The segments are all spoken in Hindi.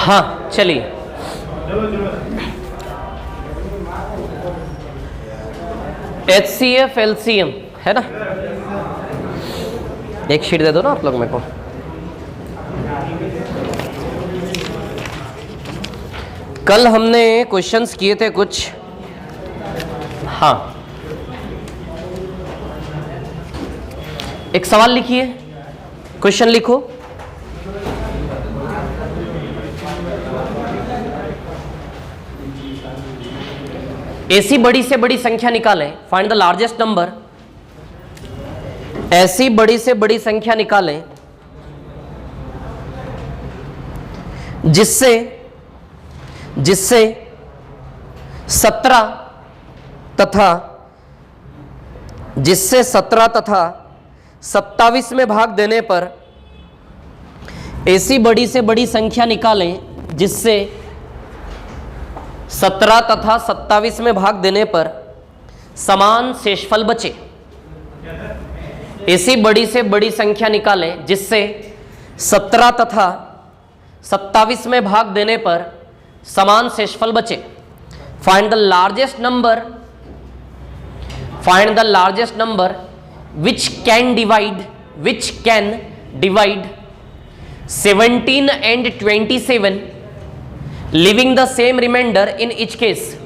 हाँ चलिए, HCF LCM है ना, एक शीट दे दो ना आप लोग मेरे को। कल हमने क्वेश्चंस किए थे कुछ, हाँ एक सवाल लिखिए, क्वेश्चन लिखो। ऐसी बड़ी से बड़ी संख्या निकालें, फाइंड द लार्जेस्ट नंबर। ऐसी बड़ी से बड़ी संख्या निकालें जिससे 17 तथा 27 में भाग देने पर, ऐसी बड़ी से बड़ी संख्या निकालें जिससे 17 तथा 27 में भाग देने पर समान शेषफल बचे। ऐसी बड़ी से बड़ी संख्या निकालें जिससे 17 तथा 27 में भाग देने पर समान शेषफल बचे। Find the largest number, find the largest number which can divide 17 and 27, leaving the same remainder in each case.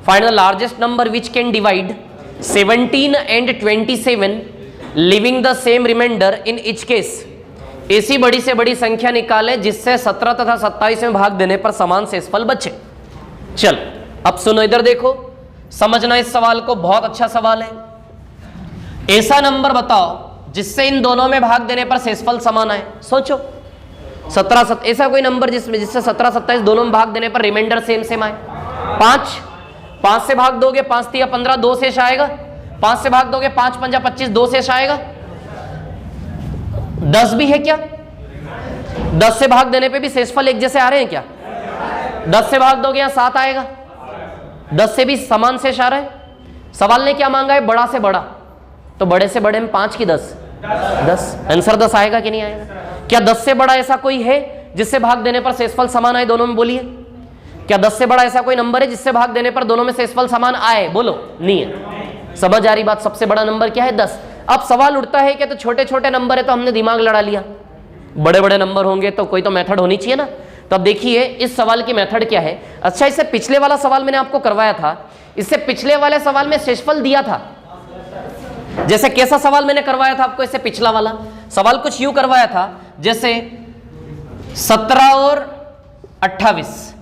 Find the largest number which can divide 17 and 27, leaving the same remainder in each case. ऐसी बड़ी से बड़ी संख्या निकाले जिससे 17 तथा 27 में भाग देने पर समान शेषफल बचे। चल अब सुनो, इधर देखो, समझना इस सवाल को, बहुत अच्छा सवाल है। ऐसा नंबर बताओ जिससे इन दोनों में भाग देने पर शेषफल समान आए। सोचो 17 ऐसा कोई नंबर जिससे 17 27 दोनों में भाग देने पर रिमाइंडर सेम आए। 5 से भाग दोगे 5 3 15, 2 शेष आएगा। 5 से भाग दोगे 5 5 25, 2 शेष आएगा। 10 भी है क्या? 10 से भाग देने पे भी शेषफल एक जैसे आ रहे हैं क्या? 10 से भाग दोगे यहाँ 7 आएगा। 10 से भी समान शेष आ रहा है। सवाल ने क्या मांगा है? बड़ा से बड़ा, तो बड़े से बड़े में 5 की 10 आंसर 10 आएगा कि नहीं आएगा? क्या 10 से बड़ा ऐसा कोई है जिससे भाग देने पर शेषफल समान आए दोनों में? बोलिए, क्या 10 से बड़ा ऐसा कोई नंबर है जिससे भाग देने पर दोनों में शेषफल समान आए? बोलो, नहीं है। समझ आ रही बात? सबसे बड़ा नंबर क्या है? 10। अब सवाल उठता है कि तो छोटे छोटे नंबर है तो हमने दिमाग लड़ा लिया, बड़े बड़े नंबर होंगे तो कोई तो मेथड होनी चाहिए ना। तो अब देखिए इस सवाल की मेथड क्या है। अच्छा, इससे पिछले वाला सवाल मैंने आपको करवाया था, इससे पिछले वाले सवाल में शेषफल दिया था। जैसे कैसा सवाल मैंने करवाया था आपको? इससे पिछला वाला सवाल कुछ यूं करवाया था, जैसे 17 और 28,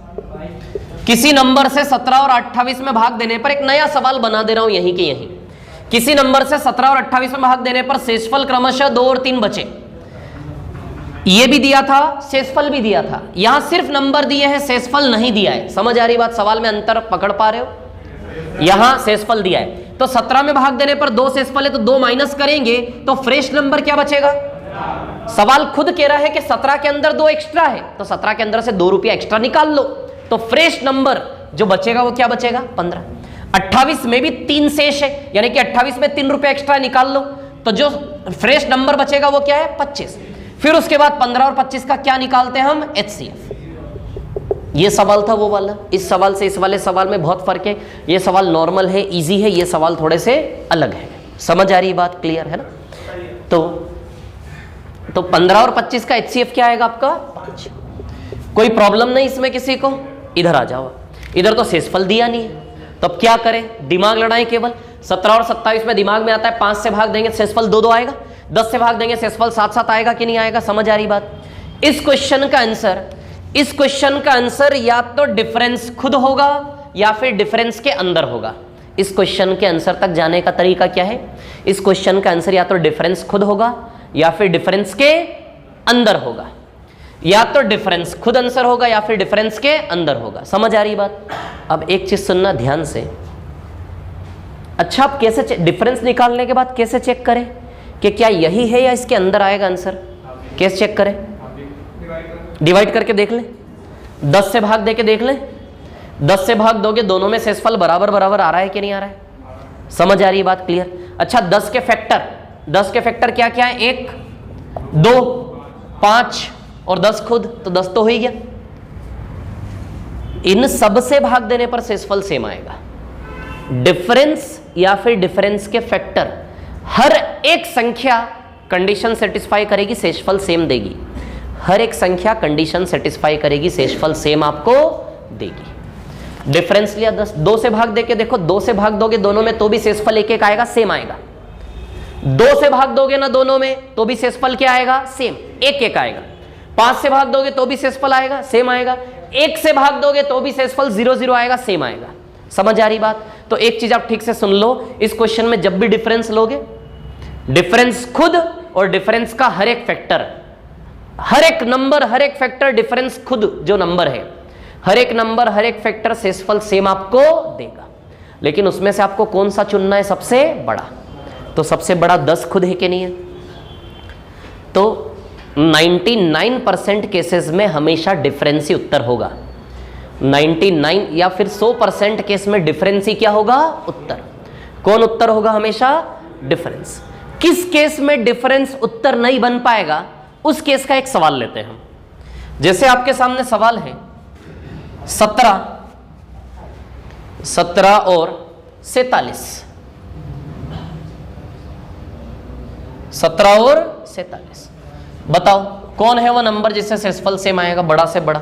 किसी नंबर से 17 और 28 में भाग देने पर, एक नया सवाल बना दे रहा हूं यहीं के यहीं, किसी नंबर से 17 और 28 में भाग देने पर शेषफल क्रमशः 2 और 3 बचे। ये भी दिया था, शेषफल भी दिया था। यहां सिर्फ नंबर दिए हैं, शेषफल नहीं दिया है। समझ आ रही बात? सवाल में अंतर पकड़ पा रहे हो? यहां शेषफल दिया है तो 17 में भाग देने पर 2 शेषफल है तो 2 माइनस करेंगे तो फ्रेश नंबर क्या बचेगा? सवाल खुद कह रहा है कि 17 के अंदर 2 एक्स्ट्रा है, तो 17 के अंदर से 2 रुपया एक्स्ट्रा निकाल लो, तो फ्रेश नंबर जो बचेगा वो क्या बचेगा? 15। 28 में भी 3 शेष है, यानी कि 28 में 3 रुपया एक्स्ट्रा निकाल लो, तो जो फ्रेश नंबर बचेगा वो क्या है? 25। फिर उसके बाद 15 और 25 का क्या निकालते हैं हम? HCF। ये सवाल था वो वाला। इस सवाल से इस वाले सवाल में बहुत फर्क है। ये सवाल नॉर्मल है, इजी है, ये सवाल थोड़े से अलग है। समझ आ रही बात? क्लियर है ना? तो 15 और 25 का HCF क्या आएगा आपका? 5। कोई प्रॉब्लम नहीं इसमें किसी को? इधर आ जाओ। इधर तो शेषफल दिया नहीं है, तो अब क्या करें? दिमाग लड़ाएं केवल। 17 और 27 में दिमाग में आता है 5 से भाग देंगे शेषफल 2 2 आएगा, 10 से भाग देंगे शेषफल 7 7 आएगा कि नहीं आएगा? समझ आ रही बात? इस क्वेश्चन का आंसर या तो डिफरेंस खुद होगा या फिर डिफरेंस के अंदर होगा। इस क्वेश्चन के आंसर तक जाने का तरीका क्या है? इस क्वेश्चन का आंसर या तो डिफरेंस खुद होगा या फिर डिफरेंस के अंदर होगा। या तो डिफरेंस खुद आंसर होगा या फिर डिफरेंस के अंदर होगा। समझ आ रही बात? अब एक चीज सुनना ध्यान से। अच्छा, आप कैसे डिफरेंस निकालने के बाद कैसे चेक करें कि क्या यही है या इसके अंदर आएगा आंसर? कैसे चेक करें? डिवाइड करके देख ले, 10 से भाग देके देख ले। 10 से भाग दोगे, दोनों में शेषफल बराबर बराबर आ रहा है कि नहीं आ रहा है? समझ आ रही है बात? क्लियर? अच्छा, 10 के फैक्टर क्या क्या है? 1 2 5 और 10 खुद, तो 10 तो हो ही गया। इन सब से भाग देने पर शेषफल सेम आएगा। डिफरेंस या फिर डिफरेंस के फैक्टर, हर एक संख्या कंडीशन सेटिस्फाई करेगी, शेषफल सेम देगी। हर एक संख्या कंडीशन सेटिस्फाई करेगी, शेषफल सेम आपको देगी। डिफरेंस लिया 10, 2 से भाग देके देखो, 2 से भाग दोगे दोनों में तो भी शेषफल एक एक आएगा, सेम आएगा। 2 से भाग दोगे ना दोनों में तो भी शेषफल क्या आएगा, सेम, एक एक आएगा। 5 से भाग दोगे तो भी शेषफल आएगा, सेम आएगा। 1 से भाग दोगे तो भी शेषफल 0 0 आएगा, सेम आएगा। समझ आ रही बात? तो एक चीज आप ठीक से सुन लो, इस क्वेश्चन में जब भी डिफरेंस लोगे, डिफरेंस खुद और डिफरेंस का हर एक फैक्टर, हर एक नंबर, हर एक फैक्टर, डिफरेंस खुद जो नंबर है, हर एक नंबर, हर एक फैक्टर शेषफल सेम आपको देगा। लेकिन उसमें से आपको कौन सा चुनना है, सबसे बड़ा। तो सबसे बड़ा 10 खुद है कि नहीं है? तो 99% केसेस में हमेशा डिफरेंस ही उत्तर होगा। 99 या फिर 100% केस में डिफरेंस ही क्या होगा, उत्तर। कौन उत्तर होगा हमेशा? डिफरेंस। किस केस में डिफरेंस उत्तर नहीं बन पाएगा, उस केस का एक सवाल लेते हैं हम। जैसे आपके सामने सवाल है 17 और 47, 17 और 47, बताओ कौन है वो नंबर जिससे शेषफल सेम आएगा, बड़ा से बड़ा?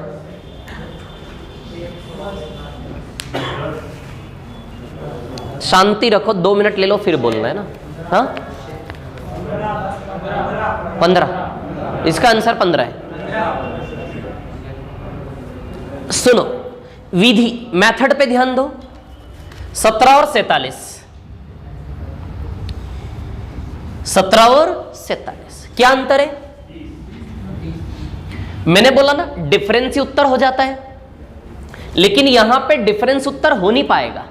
शांति रखो, 2 मिनट ले लो फिर बोलना है ना। हाँ, 15, इसका आंसर 15 है। सुनो, विधि, मेथड पे ध्यान दो। 17 और 47, 17 और 47 क्या अंतर है? मैंने बोला ना डिफरेंस ही उत्तर हो जाता है, लेकिन यहां पे डिफरेंस उत्तर हो नहीं पाएगा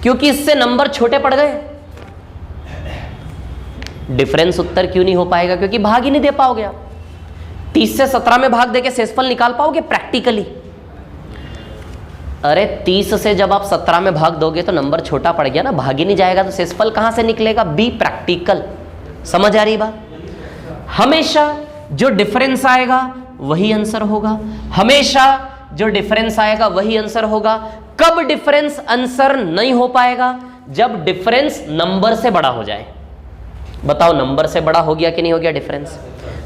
क्योंकि इससे नंबर छोटे पड़ गए। डिफरेंस उत्तर क्यों नहीं हो पाएगा? क्योंकि भाग ही नहीं दे पाओगे आप। 30 से 17 में भाग देके शेषफल निकाल पाओगे प्रैक्टिकली? अरे 30 से जब आप 17 में भाग दोगे तो नंबर छोटा पड़ गया ना, भाग ही नहीं जाएगा तो शेषफल कहां से निकलेगा? Be practical. समझ आ रही बात? हमेशा जो डिफरेंस आएगा वही आंसर होगा, हमेशा जो डिफरेंस आएगा वही आंसर होगा। कब डिफरेंस आंसर नहीं हो पाएगा? जब डिफरेंस नंबर से बड़ा हो जाए। बताओ नंबर से बड़ा हो गया कि नहीं हो गया डिफरेंस?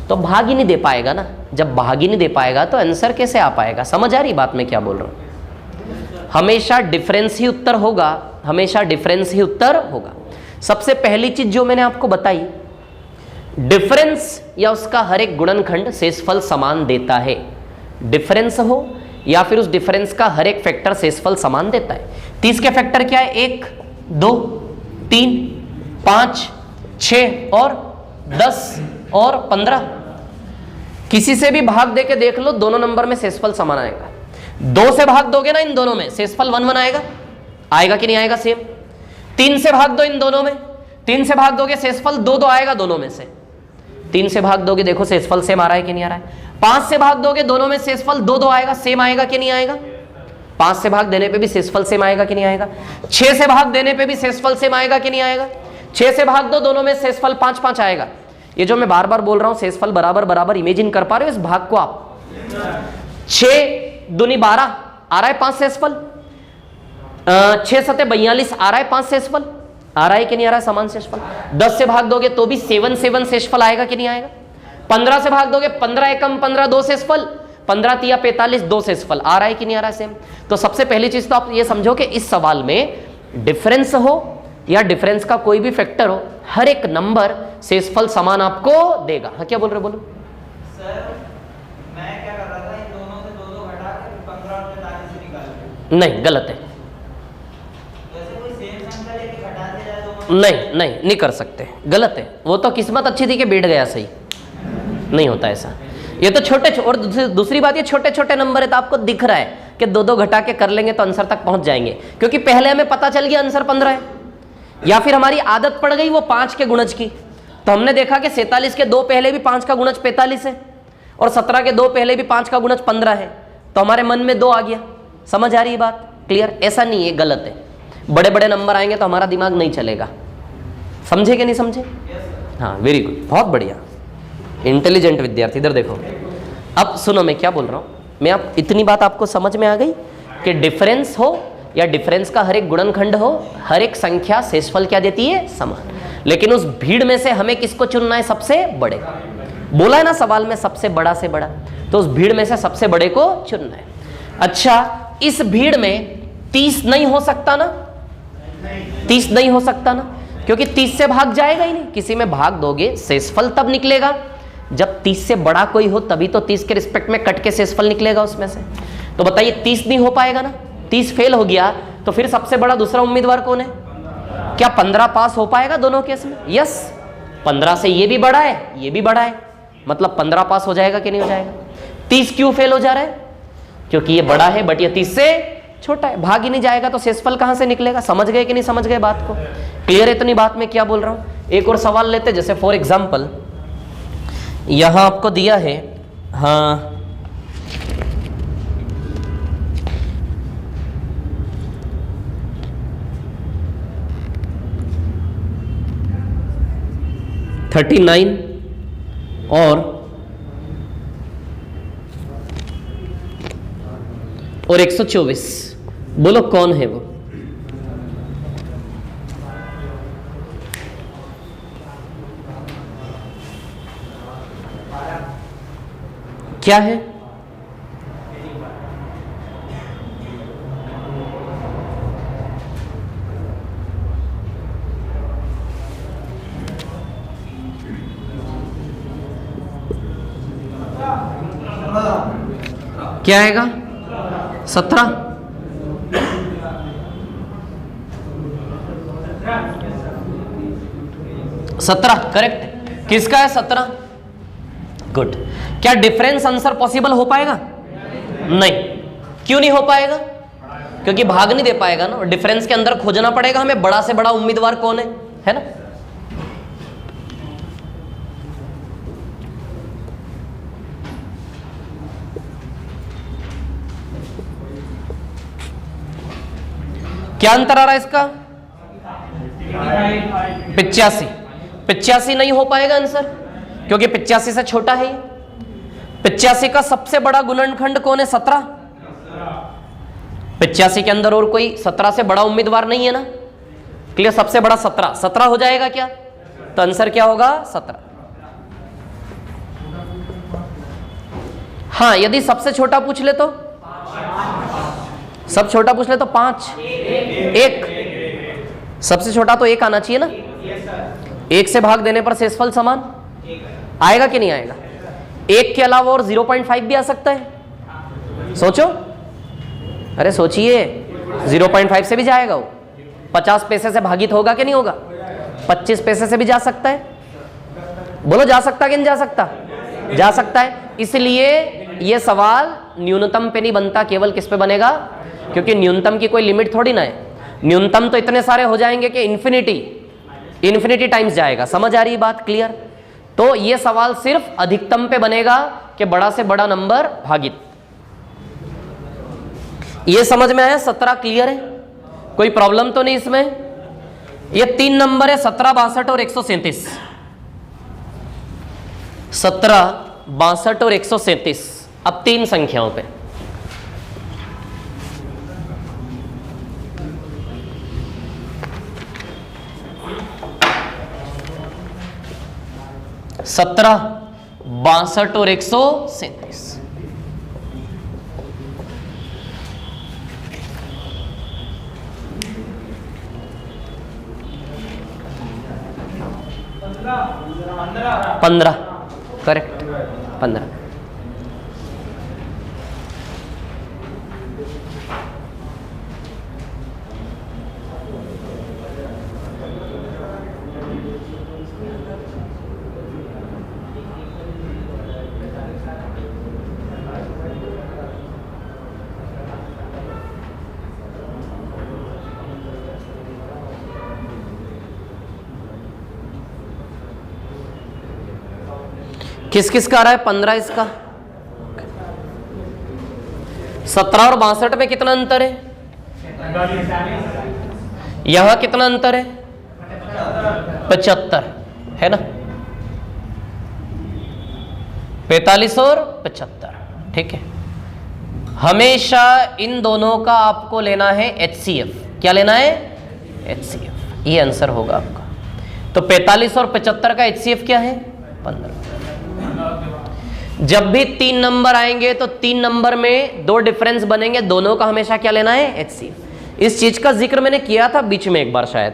तो भाग ही नहीं दे पाएगा ना। जब भाग ही नहीं दे पाएगा तो आंसर कैसे आ पाएगा? समझ आ रही बात मैं क्या बोल रहा हूं? हमेशा डिफरेंस ही उत्तर होगा, हमेशा डिफरेंस ही उत्तर होगा। सबसे पहली चीज जो मैंने आपको बताई, डिफरेंस या उसका हर एक गुणनखंड शेषफल समान देता है। डिफरेंस हो या फिर उस डिफरेंस का हर एक फैक्टर शेषफल समान देता है। 30 के फैक्टर क्या है? 1, 2, 3, 5, 6 और 10 और 15। किसी से भी भाग देके देख लो, दोनों नंबर में शेषफल समान आएगा। 2 से भाग दोगे ना इन दोनों में, शेषफल 1 1 आएगा। आएगा कि नहीं आएगा? सेम। 3 से भाग दो इन दोनों में, 3 से भाग दोगे शेषफल 2 2 आएगा दोनों में से। 3 से भाग दोगे, देखो शेषफल सेम आ रहा है कि नहीं आ रहा है? 5 से भाग दोगे दोनों में शेषफल 2 2 आएगा, सेम आएगा कि नहीं आएगा? 5 से भाग देने पे भी शेषफल सेम आएगा कि नहीं आएगा? 6 से भाग देने पे भी शेषफल सेम आएगा कि नहीं आएगा? 6 से भाग दो दोनों में शेषफल 5 5 आएगा। ये जो मैं बार बार बोल रहा हूं शेषफल बराबर बराबर, इमेजिन कर पा रहे हो इस भाग को आप? 6 दूनी 12 आ रहा है 5 शेषफल, 6 सते 42 आ रहा है 5 शेषफल, आ रहा है कि नहीं आ रहा है समान शेषफल? 10 से भाग दोगे तो भी 7 7 शेषफल आएगा कि नहीं आएगा? 15 से भाग दोगे 15 एकम 15 2 शेषफल, 15 तिया 45 2 शेषफल, आ रहा है कि नहीं आ रहा है? सेम। तो सबसे पहली चीज तो आप ये समझो कि इस सवाल में डिफरेंस हो या डिफरेंस का कोई भी फैक्टर हो, हर एक नंबर शेषफल समान आपको देगा। हाँ क्या बोल रहे? बोलो सर। मैं क्या कर रहा था, इन दोनों से 2 2 घटा के 15 और 45 से निकाल। नहीं, गलत है। वैसे कोई सेम संख्या लेके घटा दिया जाए दोनों? नहीं कर सकते, गलत है। वो तो किस्मत अच्छी थी कि बैठ गया सही, नहीं होता ऐसा। ये तो छोटे, और दूसरी बात ये छोटे छोटे नंबर है तो आपको दिख रहा है कि 2 2 घटा के कर लेंगे तो आंसर तक पहुंच जाएंगे, क्योंकि पहले हमें पता चल गया आंसर 15 है, या फिर हमारी आदत पड़ गई वो 5 के गुणज की। तो हमने देखा कि 47 के 2 पहले भी 5 का गुणज 45 है और 17 के 2 पहले भी 5 का गुणज 15 है, तो हमारे मन में 2 आ गया। समझ आ रही है बात? क्लियर? ऐसा नहीं है, गलत है। बड़े बड़े नंबर आएंगे तो हमारा दिमाग नहीं चलेगा। समझे कि नहीं समझे? हाँ, वेरी गुड, बहुत बढ़िया, इंटेलिजेंट विद्यार्थी। इधर देखो, अब सुनो मैं क्या बोल रहा हूं। मैं आप इतनी बात आपको समझ में आ गई कि डिफरेंस हो या डिफरेंस का हर एक गुणनखंड हो, हर एक संख्या शेषफल क्या देती है? समान। लेकिन उस भीड़ में से हमें किसको चुनना है? सबसे बड़े। बोला है ना सवाल में सबसे बड़ा से बड़ा, तो उस भीड़ में से सबसे बड़े को चुनना है। अच्छा, इस भीड़ में 30 नहीं हो सकता ना? 30 नहीं हो सकता ना, क्योंकि 30 से भाग जाएगा ही नहीं। किसी में भाग दोगे शेषफल तब निकलेगा जब 30 से बड़ा कोई हो, तभी तो 30 के रिस्पेक्ट में कट के शेषफल निकलेगा उसमें से। तो बताइए 30 नहीं हो पाएगा ना? 30 फेल हो गया तो फिर सबसे बड़ा दूसरा उम्मीदवार कौन है? क्या 15 पास हो पाएगा दोनों केस में? यस, 15 से ये भी बड़ा है, ये भी बड़ा है, मतलब 15 पास हो जाएगा कि नहीं हो जाएगा? 30 क्यों फेल हो जा रहा है? क्योंकि ये बड़ा है बट ये 30 से छोटा है, भाग ही नहीं जाएगा, तो शेषफल कहां से निकलेगा? समझ गए कि नहीं समझ गए बात को? क्लियर है इतनी बात में क्या बोल रहा हूं? एक और सवाल लेते, जैसे फॉर एग्जाम्पल यहां आपको दिया है, हाँ, $39 और 124, बोलो कौन है वो? क्या है? क्या आएगा? 17। करेक्ट। किसका है 17? गुड। क्या डिफरेंस आंसर पॉसिबल हो पाएगा? नहीं। क्यों नहीं हो पाएगा? क्योंकि भाग नहीं दे पाएगा ना, डिफरेंस के अंदर खोजना पड़ेगा हमें बड़ा से बड़ा उम्मीदवार कौन है ना? क्या अंतर आ रहा है इसका? 85 नहीं हो पाएगा आंसर, क्योंकि 85 से छोटा है। 85 का सबसे बड़ा गुणनखंड कौन है? 17। 85 के अंदर और कोई 17 से बड़ा उम्मीदवार नहीं है ना? क्लियर? सबसे बड़ा 17 हो जाएगा क्या? तो आंसर क्या होगा? 17। हाँ, यदि सबसे छोटा पूछ ले तो, सब छोटा पूछ ले तो 5, 1, सबसे छोटा तो 1 आना चाहिए ना? 1 से भाग देने पर शेषफल समान आएगा कि नहीं आएगा? 1 के अलावा और 0.5 भी आ सकता है, सोचो, अरे सोचिए, 0.5 से भी जाएगा वो। 50 पैसे से भागित होगा कि नहीं होगा? 25 पैसे से भी जा सकता है। बोलो जा सकता कि नहीं जा सकता? जा सकता है। इसलिए ये सवाल न्यूनतम पे नहीं बनता, केवल किस पे बनेगा? क्योंकि न्यूनतम की कोई लिमिट थोड़ी ना है। न्यूनतम तो इतने सारे हो जाएंगे कि इन्फिनिटी टाइम्स जाएगा। समझ आ रही बात? क्लियर? तो ये सवाल सिर्फ अधिकतम पे बनेगा कि बड़ा से बड़ा नंबर भागित। ये समझ में आया? 17 क्लियर है? कोई प्रॉब्लम तो नहीं इसमें? ये 3 नंबर है, 17, 62 और 137। 17, 62 और 137। अब 3 संख्याओं पे 17, 62 और 137। पंद्रह, करेक्ट, 15। किस किस का आ रहा है? 15 इसका। 17 और 62 में कितना अंतर है? यहां कितना अंतर है? 75 है ना? 45 और 75, ठीक है। हमेशा इन दोनों का आपको लेना है HCF। क्या लेना है? HCF। ये आंसर होगा आपका। तो 45 और 75 का HCF क्या है? 15। जब भी 3 नंबर आएंगे तो 3 नंबर में 2 डिफरेंस बनेंगे, दोनों का हमेशा क्या लेना है? HCF। इस चीज का जिक्र मैंने किया था बीच में एक बार शायद,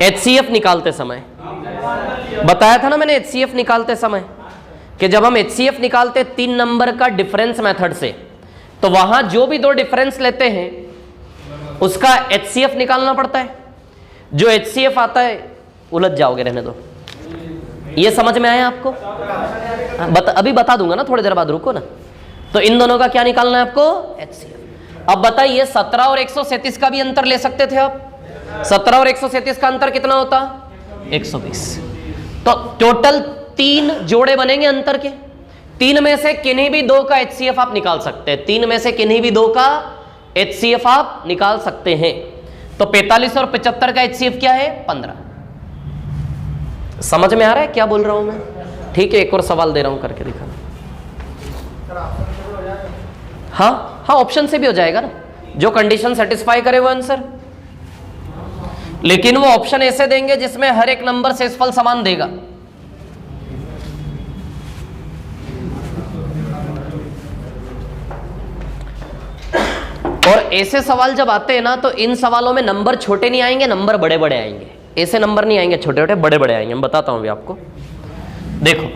HCF निकालते समय बताया था ना मैंने। HCF निकालते समय कि जब हम HCF निकालते 3 नंबर का डिफरेंस मेथड से, तो वहां जो भी 2 डिफरेंस लेते हैं उसका HCF निकालना पड़ता है। जो HCF आता है, उलझ जाओगे, रहने दो। ये समझ में आया आपको? अभी बता दूंगा ना, थोड़ी देर बाद, रुको ना। तो इन दोनों का क्या निकालना है आपको? HCF। अब बताइए 17 और 137 का भी अंतर ले सकते थे आप। 17 और 137 का अंतर कितना होता? 120। तो टोटल 3 जोड़े बनेंगे अंतर के। 3 में से किन्हीं भी 2 का HCF आप निकाल सकते हैं। 3 में से किन्हीं भी 2 का HCF आप निकाल सकते हैं। तो 45 और 75 का HCF क्या है? 15। समझ में आ रहा है क्या बोल रहा हूं मैं? ठीक है, एक और सवाल दे रहा हूं, करके दिखाना। हाँ हाँ, ऑप्शन से भी हो जाएगा ना, जो कंडीशन सेटिस्फाई करे वो आंसर। लेकिन वो ऑप्शन ऐसे देंगे जिसमें हर एक नंबर शेषफल समान देगा। और ऐसे सवाल जब आते हैं ना, तो इन सवालों में नंबर छोटे नहीं आएंगे, नंबर बड़े बड़े आएंगे। ऐसे नंबर नहीं आएंगे छोटे छोटे, बड़े बड़े आएंगे। मैं बताता हूं अभी आपको, देखो।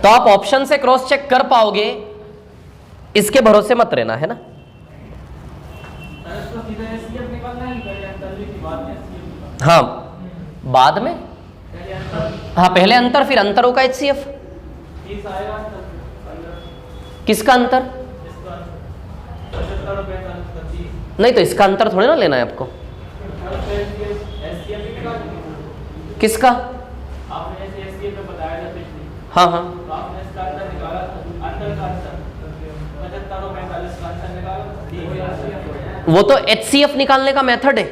तो आप ऑप्शन से क्रॉस चेक कर पाओगे, इसके भरोसे मत रहना, है ना। हाँ, बाद में, हाँ पहले अंतर, फिर अंतरों का HCF। किसका अंतर? नहीं, तो इसका अंतर थोड़ी ना लेना है आपको। किसका? हाँ हाँ, वो तो HCF निकालने का मेथड है।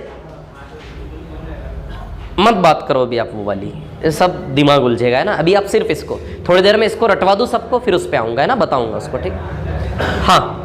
मत बात करो अभी आप वो वाली, सब दिमाग उलझेगा, है ना। अभी आप सिर्फ इसको, थोड़ी देर में इसको रटवा दूं सबको, फिर उस पे आऊंगा, है ना, बताऊंगा उसको, ठीक। हाँ,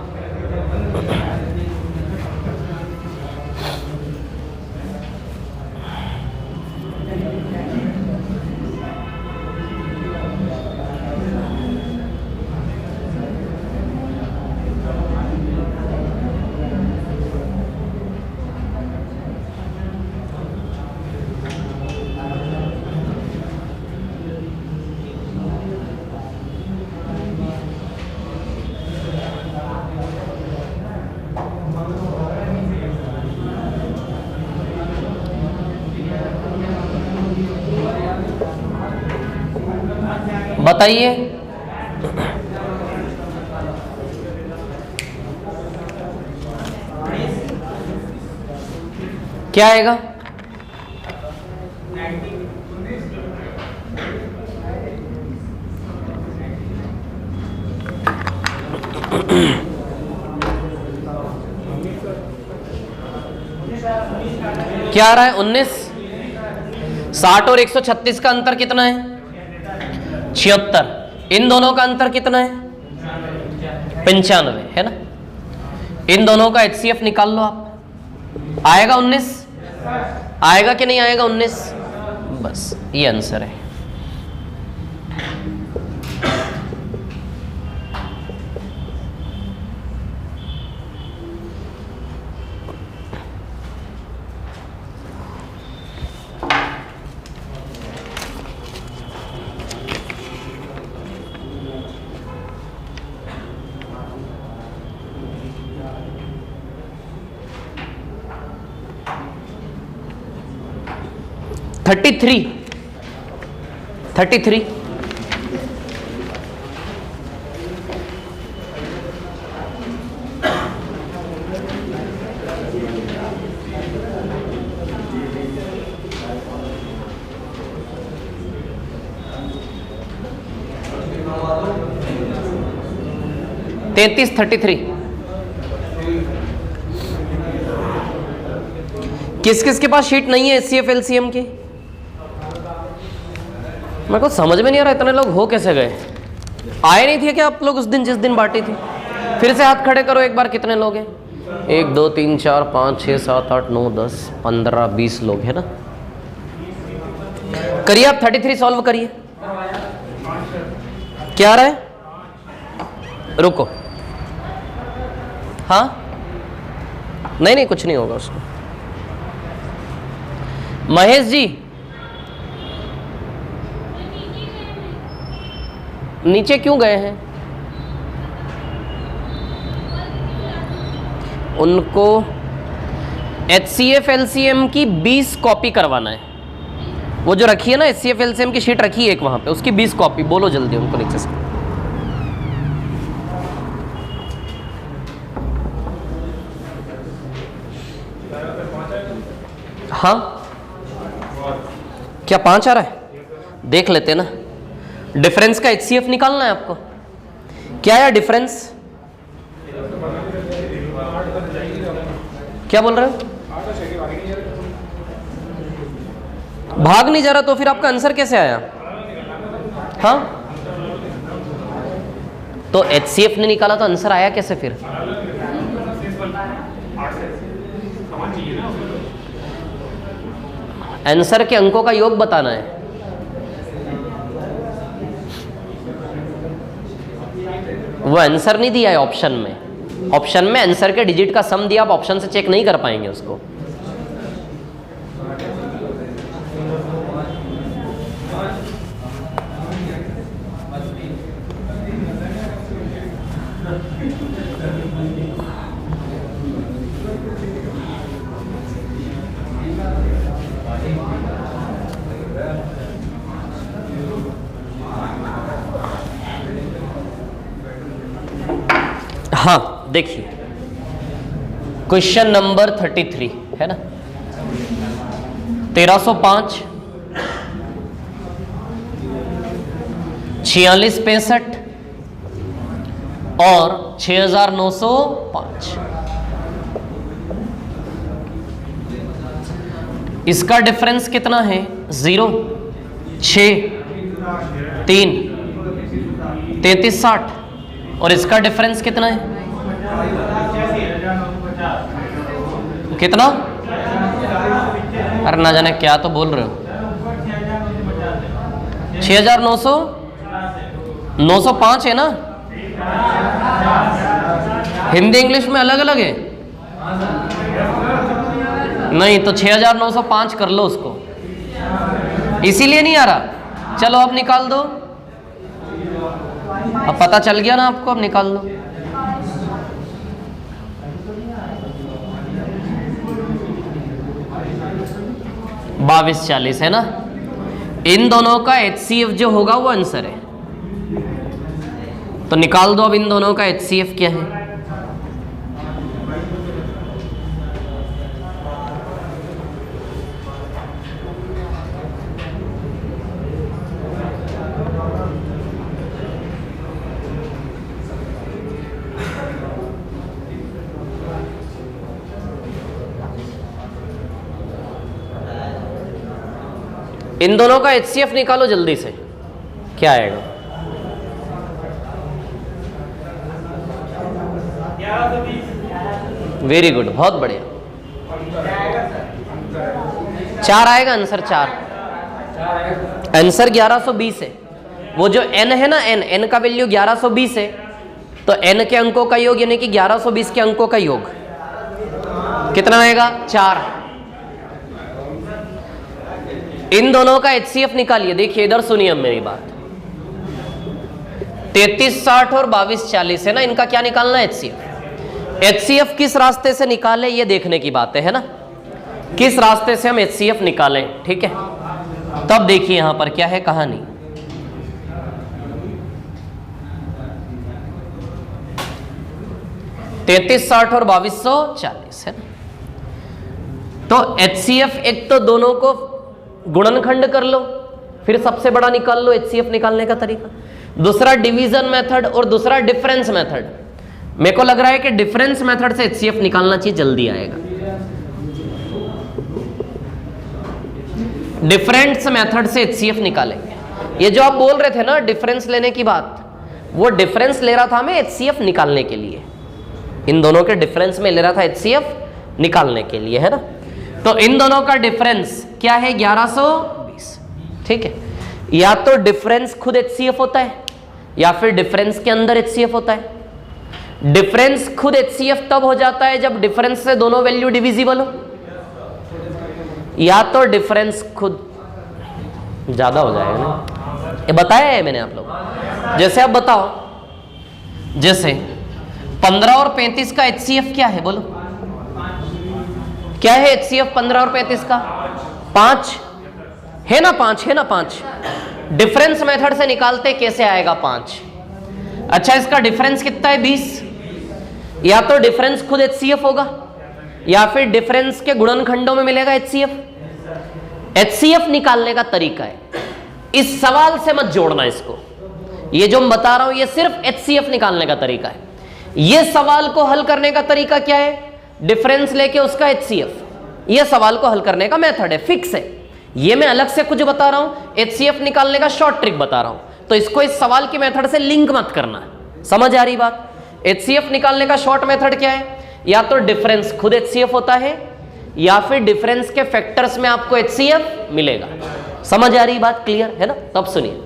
बताइए। क्या आएगा? क्या आ रहा है? 19। 60 और 136 का अंतर कितना है? 76। इन दोनों का अंतर कितना है? 95, है ना। इन दोनों का HCF निकाल लो आप। आएगा 19? आएगा कि नहीं आएगा 19? बस ये आंसर है। थर्टी थ्री 33 किस किस के पास शीट नहीं है HCF LCM की? मेरे को समझ में नहीं आ रहा इतने लोग हो कैसे गए। आए नहीं थे क्या आप लोग उस दिन जिस दिन बांटी थी? फिर से हाथ खड़े करो एक बार, कितने लोग हैं? 1 2 3 4 5 6 7 8 9 10 15 20 लोग है ना। करिए आप 33 सॉल्व करिए। क्या आ रहा है? रुको, हाँ नहीं नहीं कुछ नहीं होगा उसको। महेश जी नीचे क्यों गए हैं? उनको HCF LCM की 20 कॉपी करवाना है। वो जो रखी है ना HCF LCM की शीट रखी है एक वहां पे, उसकी 20 कॉपी बोलो जल्दी उनको नीचे से। हाँ क्या 5 आ रहा है? देख लेते हैं ना। डिफरेंस का HCF निकालना है आपको। क्या है डिफरेंस? क्या बोल रहे हो? भाग नहीं जा रहा तो फिर आपका आंसर कैसे आया? हाँ तो HCF ने निकाला तो आंसर आया कैसे फिर? आंसर के अंकों का योग बताना है। वो आंसर नहीं दिया है ऑप्शन में। ऑप्शन में आंसर के डिजिट का सम दिया, आप ऑप्शन से चेक नहीं कर पाएंगे उसको। हाँ देखिए क्वेश्चन नंबर 33 है ना। 1305 4665 और 6905। इसका डिफरेंस कितना है? 0 6 3 33 60। और इसका डिफरेंस कितना है? कितना? अरे ना जाने क्या तो बोल रहे हो। 6900 905 है ना। हिंदी इंग्लिश में अलग अलग है नहीं तो 6905 कर लो उसको, इसीलिए नहीं आ रहा। चलो अब निकाल दो। अब पता चल गया ना आपको, अब निकाल लो। बाईस 40 है ना। इन दोनों का HCF जो होगा वो आंसर है, तो निकाल दो अब इन दोनों का HCF क्या है। इन दोनों का HCF निकालो जल्दी से, क्या आएगा? 1120। वेरी गुड, बहुत बढ़िया। 4 आएगा आंसर। 4 आंसर 1120 है। वो जो n है ना, n का वैल्यू 1120 है, तो n के अंकों का योग यानी कि 1120 के अंकों का योग कितना आएगा? 4। इन दोनों का HCF निकालिए। देखिए इधर सुनिए अब मेरी बात। 3360 और 2240 है ना, इनका क्या निकालना है? HCF। HCF किस रास्ते से निकाले ये देखने की बात है ना, किस रास्ते से हम HCF निकालें, ठीक है। तब देखिए यहां पर क्या है कहानी। तैतीस 60 और 2240 है ना, तो HCF एक तो दोनों को गुणनखंड कर लो, फिर सबसे बड़ा निकाल लो HCF निकालने का तरीका। दूसरा डिवीजन मेथड और दूसरा डिफरेंस मेथड। मेरे को लग रहा है कि डिफरेंस मेथड से HCF निकालना चाहिए, जल्दी आएगा। डिफरेंस मेथड से HCF निकालेंगे। ये जो आप बोल रहे थे ना डिफरेंस लेने की बात, वो डिफरेंस ले रहा था हमें HCF निकालने के लिए, इन दोनों के डिफरेंस में ले रहा था HCF निकालने के लिए, है ना। तो इन दोनों का डिफरेंस क्या है 1120, ठीक है। या तो डिफरेंस खुद HCF होता है या फिर डिफरेंस के अंदर HCF होता है। डिफरेंस खुद HCF तब हो जाता है जब डिफरेंस से दोनों वैल्यू डिविजिबल हो, या तो डिफरेंस खुद ज्यादा हो जाएगा ना, ये बताया है मैंने आप लोग। जैसे आप बताओ, जैसे 15 और 35 का HCF क्या है, बोलो क्या है HCF 15 और 35 का? 5 है ना, 5 है ना, 5। डिफरेंस मेथड से निकालते कैसे आएगा 5? अच्छा, इसका डिफरेंस कितना है 20। या तो डिफरेंस खुद HCF होगा या फिर डिफरेंस के गुणनखंडों में मिलेगा HCF। HCF निकालने का तरीका है, इस सवाल से मत जोड़ना इसको, ये जो मैं बता रहा हूं ये सिर्फ HCF निकालने का तरीका है। ये सवाल को हल करने का तरीका क्या है? डिफरेंस लेके उसका HCF, ये सवाल को हल करने का मेथड है, फिक्स है। ये मैं अलग से कुछ बता रहा हूं, HCF निकालने का शॉर्ट ट्रिक बता रहा हूं, तो इसको इस सवाल की मेथड से लिंक मत करना है। समझ आ रही बात? HCF निकालने का शॉर्ट मेथड क्या है? या तो डिफरेंस खुद HCF होता है या फिर डिफरेंस के फैक्टर्स में आपको HCF मिलेगा। समझ आ रही बात? क्लियर है ना? तब सुनिए,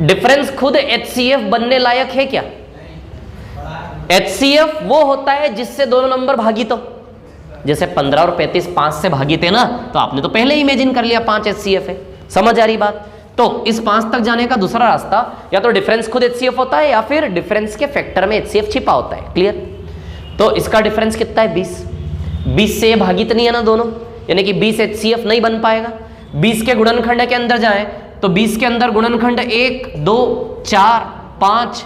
डिफरेंस खुद HCF बनने लायक है क्या? HCF वो होता है जिससे दोनों नंबर भागित हो। जैसे 15 और 35 5 से भागित है ना, तो आपने तो पहले ही इमेजिन कर लिया 5 HCF है। समझ आ रही बात? तो इस 5 तक जाने का दूसरा रास्ता, या तो डिफरेंस खुद HCF होता है या फिर डिफरेंस के फैक्टर में HCF छिपा होता है। क्लियर? तो इसका डिफरेंस कितना है 20। 20 से भागित नहीं है ना दोनों, यानी कि 20 HCF नहीं बन पाएगा। 20 के गुणनखंड के अंदर जाए तो 20 के अंदर गुणनखंड 1 2 4 5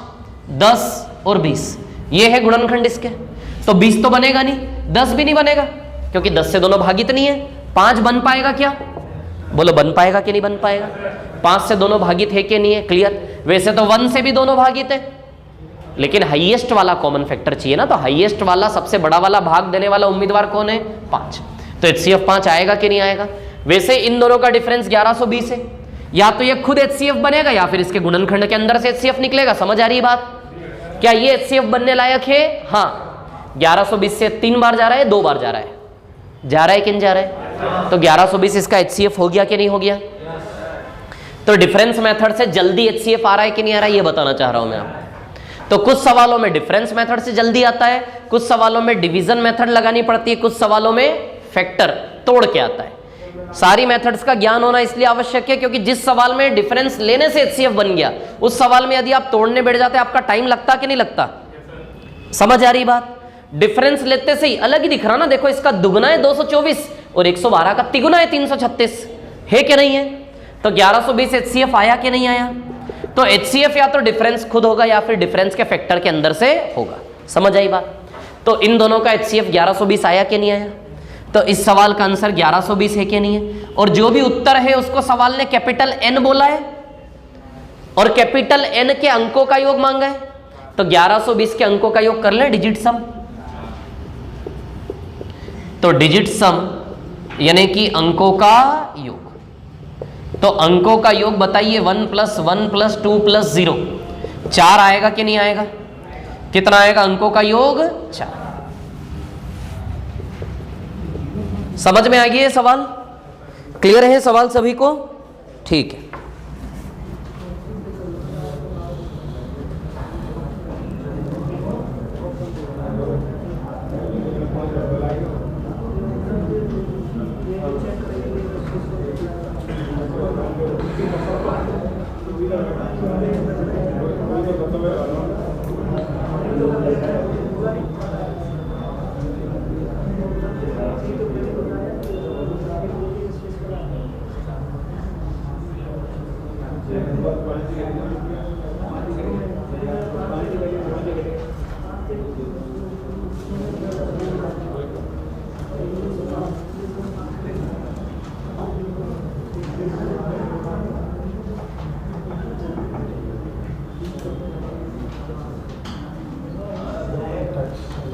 10 और 20, ये है गुणनखंड इसके। तो 20 तो बनेगा नहीं, 10 भी नहीं बनेगा, क्योंकि 10 से दोनों भागित नहीं है। 5 बन पाएगा क्या? बोलो बन पाएगा कि नहीं बन पाएगा? 5 से दोनों भागित है कि नहीं है? क्लियर? वैसे तो 1 से भी दोनों भागित है, लेकिन हाईएस्ट वाला कॉमन फैक्टर चाहिए ना, तो हाईएस्ट वाला, सबसे बड़ा वाला भाग देने वाला उम्मीदवार कौन है? 5। तो HCF 5 आएगा कि नहीं आएगा? वैसे इन दोनों का डिफरेंस 1120 है, या तो ये खुद HCF बनेगा या फिर इसके गुणनखंड के अंदर से HCF निकलेगा। समझ आ रही बात? क्या ये HCF बनने लायक है? हाँ। 1120 से 3 बार जा रहा है, 2 बार जा रहा है, जा रहा है कि नहीं जा रहा है? तो 1120 इसका HCF हो गया कि नहीं हो गया? तो डिफरेंस मेथड से जल्दी HCF आ रहा है कि नहीं आ रहा है, ये बताना चाह रहा हूं मैं आपको। तो कुछ सवालों में डिफरेंस मेथड से जल्दी आता है, कुछ सवालों में डिवीजन मेथड लगानी पड़ती है, कुछ सवालों में फैक्टर तोड़ के आता है। सारी मेथड्स का ज्ञान होना इसलिए आवश्यक है क्योंकि जिस सवाल में डिफरेंस लेने से HCF बन गया, उस सवाल में यदि आप तोड़ने बैठ जाते आपका टाइम लगता कि नहीं लगता? समझ आ रही बात? डिफरेंस लेते से ही अलग ही दिख रहा ना, देखो इसका दुगुना है 224 और 112 का तिगुना है 336, है कि नहीं है? तो 1120 HCF आया कि नहीं आया? तो HCF या तो डिफरेंस खुद होगा या फिर डिफरेंस के फैक्टर के अंदर से होगा। समझ आई बात? तो इन दोनों का HCF 1120 आया कि नहीं आया? तो इस सवाल का आंसर 1120 है कि नहीं है? और जो भी उत्तर है उसको सवाल ने कैपिटल N बोला है और कैपिटल N के अंकों का योग मांगा है, तो 1120 के अंकों का योग कर ले, डिजिट सम। तो डिजिट सम यानी कि अंकों का योग, तो अंकों का योग बताइए 1 + 1 + 2 + 0, 4 आएगा कि नहीं आएगा? कितना आएगा अंकों का योग? 4। समझ में आ गया ये सवाल? क्लियर है सवाल सभी को? ठीक है।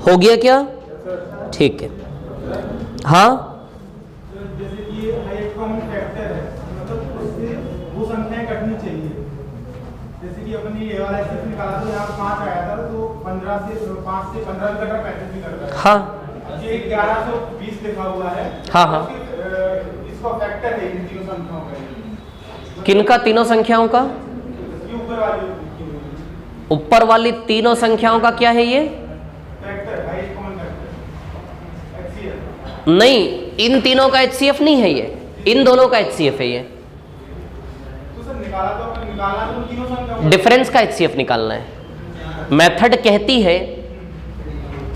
हो गया क्या? ठीक है। हाँ, जैसे कि एक कॉमन फैक्टर है, मतलब उससे वो संख्याएं कटनी चाहिए। जैसे कि अपने ये वाला एक्सेस निकाला तो यहाँ 5 आया था, तो 5 से 15 भी कटा 35 भी करता है। हाँ ये 1120 लिखा हुआ है। हाँ हाँ। इसका फैक्टर है इन तीनों संख्याओं का। किनका? तीनों संख्याओं का? ये ऊपर वाली तीनों संख्याओं का क्या है ये? Factor, highest common factor, HCF. नहीं, इन तीनों का एचसीएफ नहीं है ये, इन दोनों का एचसीएफ है ये। तो सर निकाला तो तीनों संख्याओं डिफरेंस का एचसीएफ निकालना है। मेथड कहती है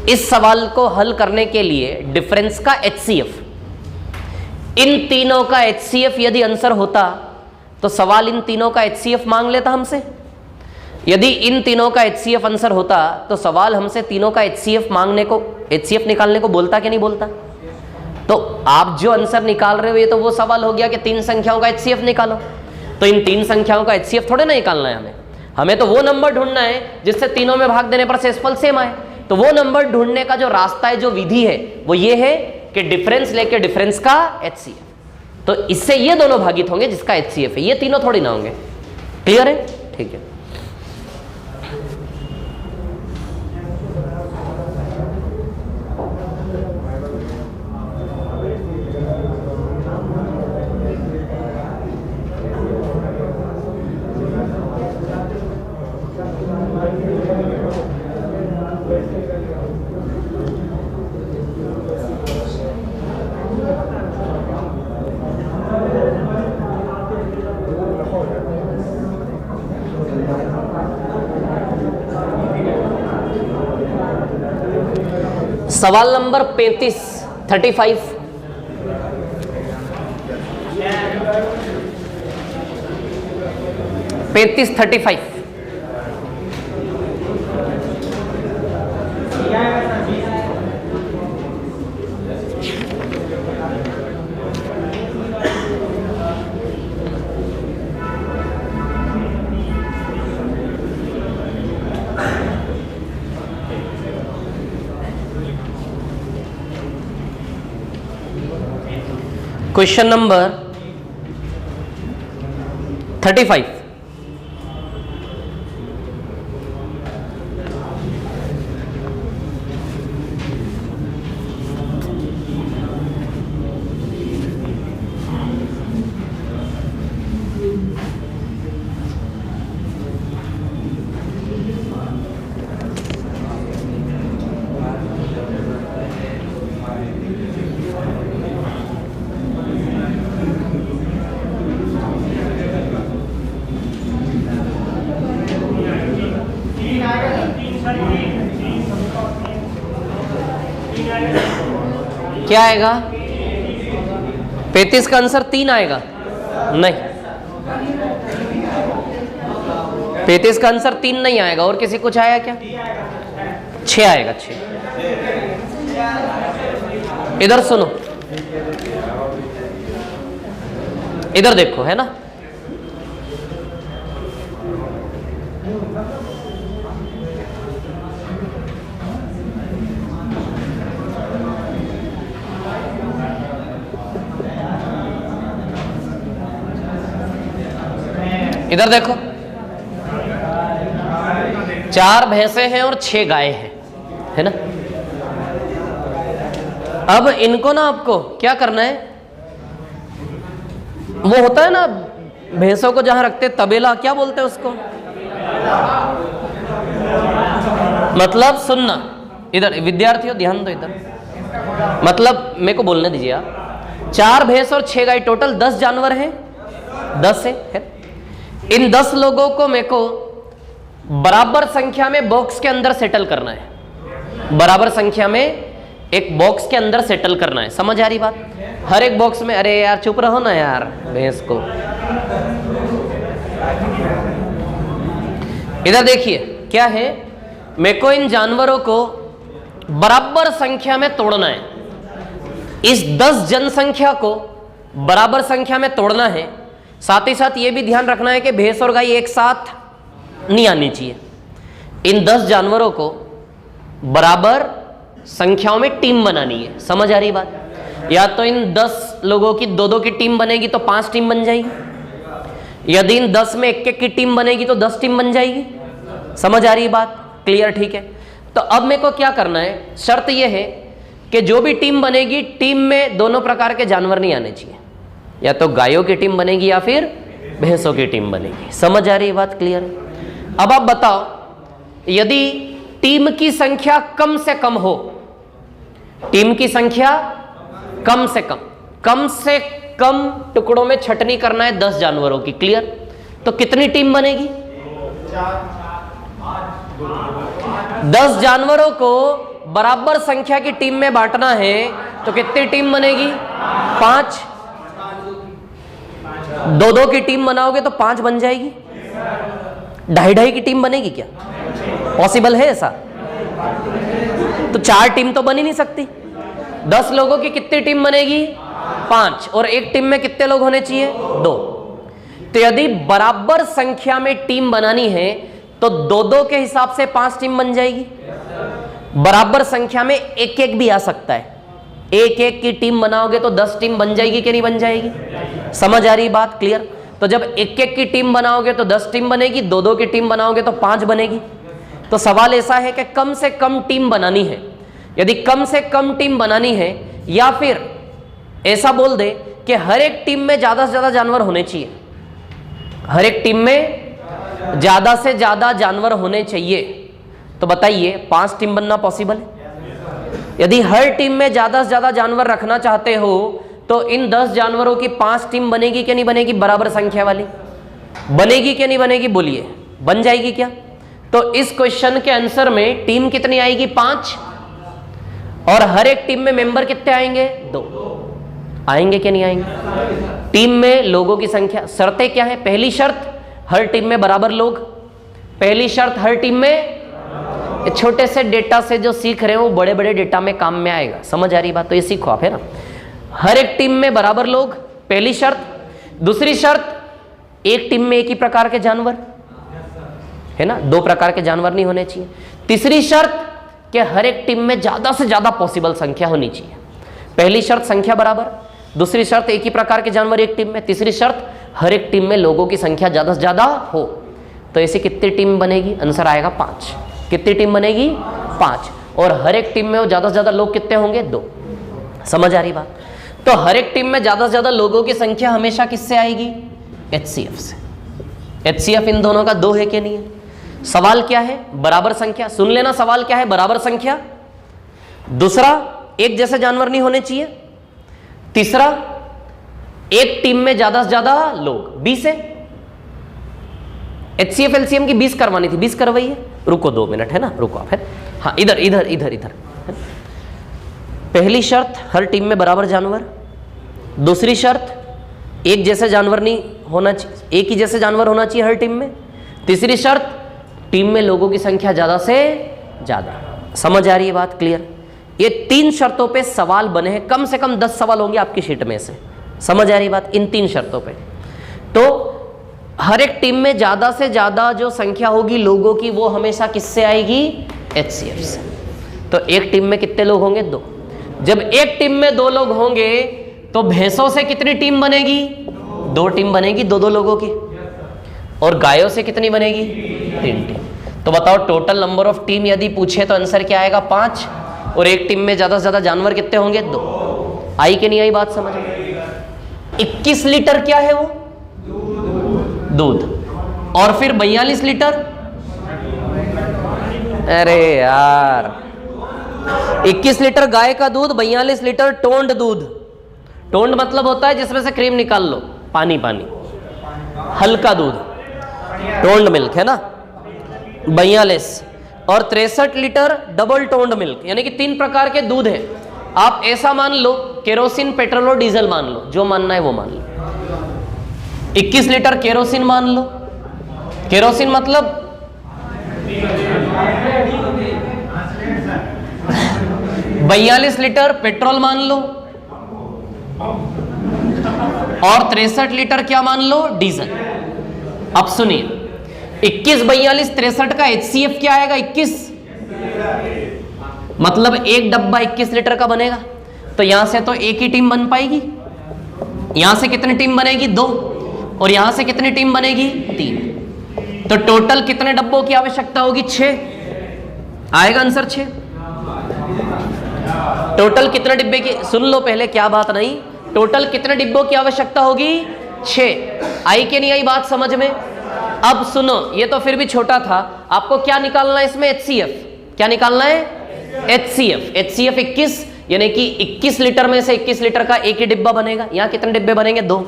इस सवाल को हल करने के लिए डिफरेंस का एचसीएफ, इन तीनों का एचसीएफ यदि आंसर होता तो सवाल इन तीनों का एचसीएफ मांग लेता हमसे। यदि इन तीनों का एचसीएफ आंसर होता तो सवाल हमसे तीनों का एचसीएफ मांगने को, एचसीएफ निकालने को बोलता कि नहीं बोलता? तो आप जो आंसर निकाल रहे हो ये तो वो सवाल हो गया कि 3 संख्याओं का एचसीएफ निकालो। तो इन 3 संख्याओं का एचसीएफ थोड़े ना निकालना है हमें तो वो नंबर ढूंढना है जिससे तीनों में भाग देने पर शेषफल सेम आए। तो वो नंबर ढूंढने का जो रास्ता है, जो विधि है, वो ये है कि डिफरेंस लेके डिफरेंस का एचसीएफ, तो इससे ये दोनों भागित होंगे जिसका एचसीएफ है, ये तीनों थोड़ी ना होंगे। क्लियर है? ठीक है। सवाल नंबर 35 35 क्वेश्चन नंबर 35। क्या आएगा? 35 का आंसर 3 आएगा? नहीं, 35 का आंसर 3 नहीं आएगा। और किसी कुछ आया क्या? 6 आएगा, 6। इधर सुनो, इधर देखो, है ना? इधर देखो, 4 भैंसे हैं और 6 गाय हैं, है ना? अब इनको ना आपको क्या करना है, वो होता है ना भैंसों को जहां रखते तबेला, क्या बोलते हैं उसको? मतलब सुनना, इधर विद्यार्थियों ध्यान दो इधर, मतलब मेरे को बोलने दीजिए आप। 4 भैंस और 6 गाय, टोटल 10 जानवर हैं, 10 है। इन 10 लोगों को मेरे को बराबर संख्या में बॉक्स के अंदर सेटल करना है, बराबर संख्या में एक बॉक्स के अंदर सेटल करना है। समझ आ रही बात? हर एक बॉक्स में, अरे यार चुप रहो ना यार, भैंस को। इधर देखिए क्या है, मेरे को इन जानवरों को बराबर संख्या में तोड़ना है। इस 10 जनसंख्या को बराबर संख्या में तोड़ना है। साथ ही साथ ये भी ध्यान रखना है कि भैंस और गाय एक साथ नहीं आनी चाहिए। इन 10 जानवरों को बराबर संख्याओं में टीम बनानी है। समझ आ रही बात? या तो इन 10 लोगों की 2-2 की टीम बनेगी तो 5 टीम बन जाएगी, यदि इन 10 में एक एक की टीम बनेगी तो 10 टीम बन जाएगी। समझ आ रही बात? क्लियर? ठीक है। तो अब मेरे को क्या करना है, शर्त यह है कि जो भी टीम बनेगी, टीम में दोनों प्रकार के जानवर नहीं आने चाहिए, या तो गायों की टीम बनेगी या फिर भैंसों की टीम बनेगी। समझ आ रही बात? क्लियर? अब आप बताओ, यदि टीम की संख्या कम से कम हो, टीम की संख्या कम से कम टुकड़ों में छटनी करना है 10 जानवरों की। क्लियर? तो कितनी टीम बनेगी? 10 जानवरों को बराबर संख्या की टीम में बांटना है तो कितनी टीम बनेगी? 5। 2-2 की टीम बनाओगे तो 5 बन जाएगी। 2.5 की टीम बनेगी क्या? पॉसिबल है ऐसा? तो 4 टीम तो बन ही नहीं सकती। 10 लोगों की कितनी टीम बनेगी? 5। और एक टीम में कितने लोग होने चाहिए? 2। तो यदि बराबर संख्या में टीम बनानी है तो 2-2 के हिसाब से 5 टीम बन जाएगी। बराबर संख्या में एक एक भी आ सकता है, एक एक की टीम बनाओगे तो 10 टीम बन जाएगी कि नहीं बन जाएगी? समझ आ रही बात? क्लियर? तो जब एक एक की टीम बनाओगे तो 10 टीम बनेगी, 2-2 की टीम बनाओगे तो 5 बनेगी। तो सवाल ऐसा है कि कम से कम टीम बनानी है। यदि कम से कम टीम बनानी है, या फिर ऐसा बोल दे कि हर एक टीम में ज्यादा से ज्यादा जानवर होने चाहिए, हर एक टीम में ज्यादा से ज्यादा जानवर होने चाहिए, तो बताइए 5 टीम बनना पॉसिबल है? यदि हर टीम में ज्यादा से ज्यादा जानवर रखना चाहते हो तो इन 10 जानवरों की 5 टीम बनेगी कि नहीं बनेगी? बराबर संख्या वाली बनेगी कि नहीं बनेगी? बोलिए, बन जाएगी क्या? तो इस क्वेश्चन के आंसर में टीम कितनी आएगी? 5। और हर एक टीम में मेंबर कितने आएंगे? 2 आएंगे कि नहीं आएंगे? टीम में लोगों की संख्या, शर्तें क्या है? पहली शर्त, हर टीम में बराबर लोग। पहली शर्त, हर टीम में, छोटे से डेटा से जो सीख रहे हो वो बड़े बड़े डेटा में काम में आएगा। समझ आ रही बात? तो ये सीखो आप, है ना? हर एक टीम में बराबर लोग, पहली शर्त। दूसरी शर्त, एक टीम में एक ही प्रकार के जानवर, है ना? 2 प्रकार के जानवर नहीं होने चाहिए। तीसरी शर्त कि हर एक टीम में ज्यादा से ज्यादा पॉसिबल संख्या होनी चाहिए। पहली शर्त संख्या बराबर, दूसरी शर्त एक ही प्रकार के जानवर एक टीम में, तीसरी शर्त हर एक टीम में लोगों की संख्या ज्यादा से ज्यादा हो। तो ऐसी कितनी टीम बनेगी? आंसर आएगा 5। कितनी टीम बनेगी? 5। और हर एक टीम में वो ज्यादा से ज्यादा लोग कितने होंगे? 2। समझ आ रही बात? तो हर एक टीम में ज्यादा से ज्यादा लोगों की संख्या हमेशा किससे आएगी? HCF से। HCF इन दोनों का 2 है कि नहीं है? सवाल क्या है? बराबर संख्या। सुन लेना, सवाल क्या है? बराबर संख्या। दूसरा, एक जैसे जानवर नहीं होने चाहिए। तीसरा, एक टीम में ज्यादा से ज्यादा लोग। 20 है। HCF LCM की 20 करवानी थी, 20 करवाइए। रुको 2 मिनट, है ना? रुको आप, है? हाँ, इधर इधर इधर इधर। पहली शर्त, हर टीम में बराबर जानवर। दूसरी शर्त, एक जैसे जानवर नहीं होना चाहिए, एक ही जैसे जानवर होना चाहिए हर टीम में। तीसरी शर्त, टीम में लोगों की संख्या ज्यादा से ज्यादा। समझ आ रही है बात? क्लियर? ये 3 शर्तों पे सवाल बने हैं। कम से कम 10 सवाल होंगे आपकी शीट में से। समझ आ रही बात? इन 3 शर्तों पे। तो हर एक टीम में ज्यादा से ज्यादा जो संख्या होगी लोगों की, वो हमेशा किससे आएगी? HCF से। तो एक टीम में कितने लोग होंगे? 2। जब एक टीम में 2 लोग होंगे तो भैंसों से कितनी टीम बनेगी? 2 टीम बनेगी, 2-2 लोगों की। और गायों से कितनी बनेगी? 3 टीम। तो बताओ टोटल नंबर ऑफ टीम यदि पूछे तो आंसर क्या आएगा? 5। और एक टीम में ज्यादा से ज्यादा जानवर कितने होंगे? 2। आई कि नहीं आई बात समझ में? 21 लीटर क्या है वो? दूध। और फिर 42 लीटर, अरे यार, 21 लीटर गाय का दूध, 42 लीटर टोंड दूध। टोंड मतलब होता है जिसमें से क्रीम निकाल लो, पानी पानी, हल्का दूध, टोंड मिल्क, है ना? 42 और 63 लीटर डबल टोंड मिल्क, यानी कि 3 प्रकार के दूध है। आप ऐसा मान लो, केरोसिन, पेट्रोल और डीजल मान लो, जो मानना है वो मान लो। 21 लीटर केरोसिन मान लो, केरोसिन मतलब 42 लीटर पेट्रोल मान लो, और 63 लीटर क्या मान लो? डीजल। अब सुनिए, 21, 42, 63 का HCF क्या आएगा? 21, मतलब एक डब्बा 21 लीटर का बनेगा। तो यहां से तो एक ही टीम बन पाएगी, यहां से कितनी टीम बनेगी? 2। और यहां से कितनी टीम बनेगी? 3। तो टोटल कितने डब्बों की आवश्यकता होगी? 6। आएगा आंसर 6। टोटल कितने डिब्बे की, सुन लो पहले क्या बात नहीं, टोटल कितने डिब्बों की आवश्यकता होगी? 6। आई कि नहीं आई बात समझ में? अब सुनो, ये तो फिर भी छोटा था, आपको क्या निकालना है इसमें? HCF। क्या निकालना है? HCF। HCF 21, यानी कि 21 लीटर में से 21 लीटर का एक ही डिब्बा बनेगा। यहाँ कितने डिब्बे बनेंगे? 2।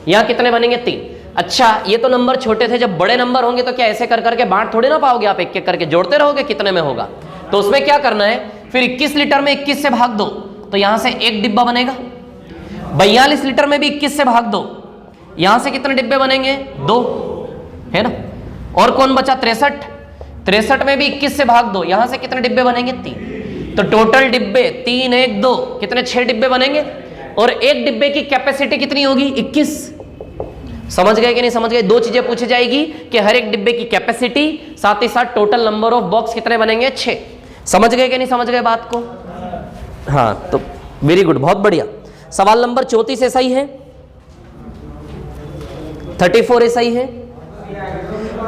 यहाँ कितने बनेंगे? 3। अच्छा, ये तो नंबर छोटे थे, जब बड़े नंबर होंगे तो क्या ऐसे कर करके बांट थोड़ी ना पाओगे आप, एक एक करके जोड़ते रहोगे कितने में होगा। तो उसमें क्या करना है, फिर 21 लीटर में 21 से भाग दो, तो यहां से एक डिब्बा बनेगा। 42 लीटर में भी 21 से भाग दो, यहां से कितने डिब्बे बनेंगे? 2, है ना। और कौन बचा? 63। 63 में भी 21 से भाग दो, यहां से कितने डिब्बे बनेंगे? 3। तो टोटल डिब्बे 3, 1, 2, कितने? 6 डिब्बे बनेंगे। और एक डिब्बे की कैपेसिटी कितनी होगी? 21। समझ गए कि नहीं समझ गए? 2 चीजें पूछी जाएगी कि हर एक डिब्बे की कैपेसिटी, साथ ही साथ टोटल नंबर ऑफ बॉक्स कितने बनेंगे? 6। समझ गए कि नहीं समझ गए बात को? हाँ, तो वेरी गुड, बहुत बढ़िया। सवाल नंबर 34 ऐसा ही है, 34 ऐसा ही है,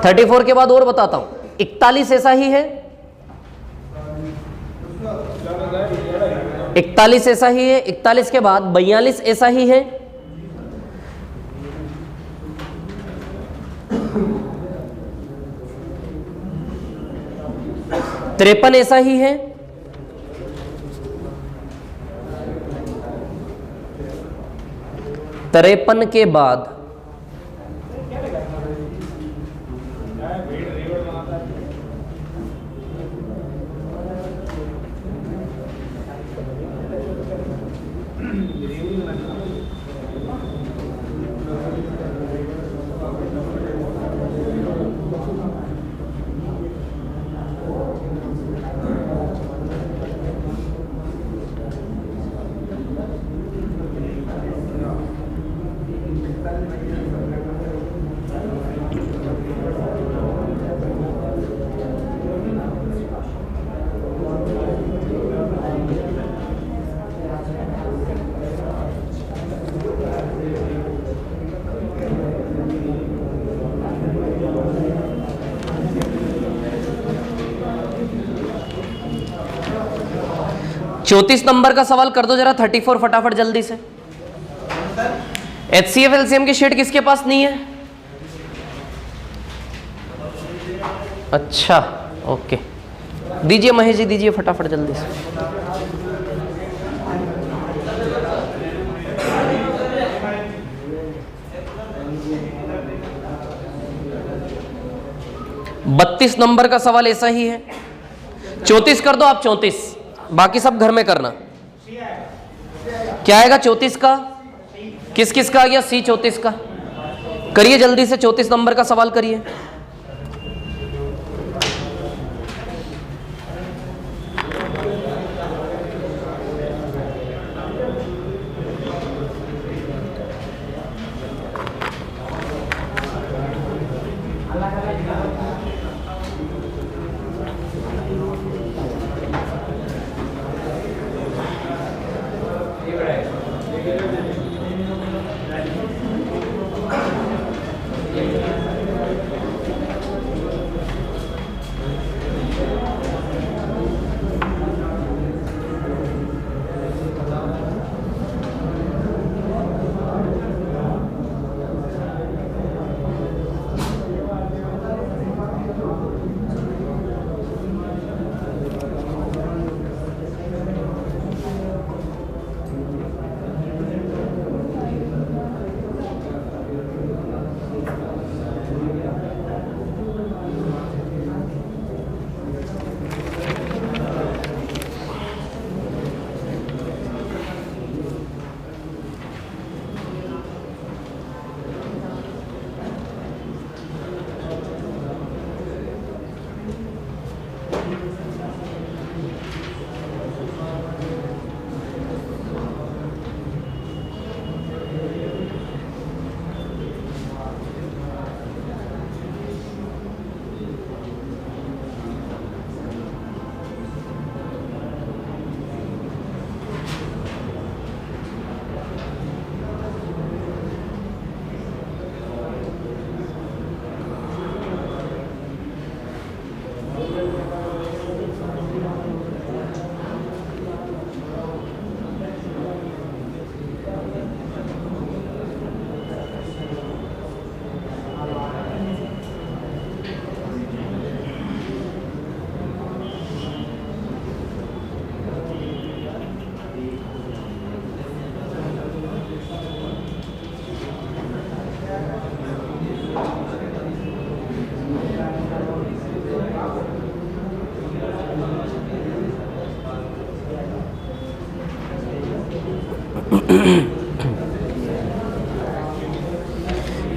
34 के बाद और बताता हूं, 41 ऐसा ही है, 41 ऐसा ही है, 41 के बाद 42 ऐसा ही है, 53 ऐसा ही है, 53 के बाद 34 नंबर का सवाल कर दो जरा 34 फटाफट जल्दी से। HCF LCM की शीट किसके पास नहीं है? अच्छा, ओके, दीजिए महेश जी, दीजिए फटाफट जल्दी से। बत्तीस नंबर का सवाल ऐसा ही है। 34 कर दो आप, 34, बाकी सब घर में करना। क्या आएगा 34 का? किस किस का आ गया? C 34 का। करिए जल्दी से, 34 नंबर का सवाल करिए।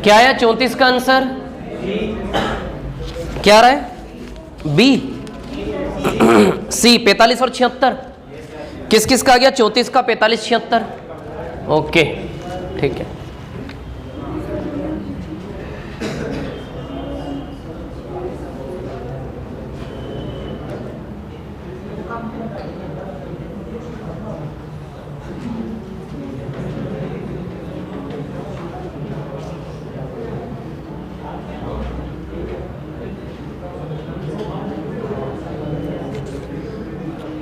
क्या आया 34 का आंसर? क्या रहा है? बी। सी 45 और 76। किस किस का आ गया? 34 का, 45, 76। ओके ठीक है।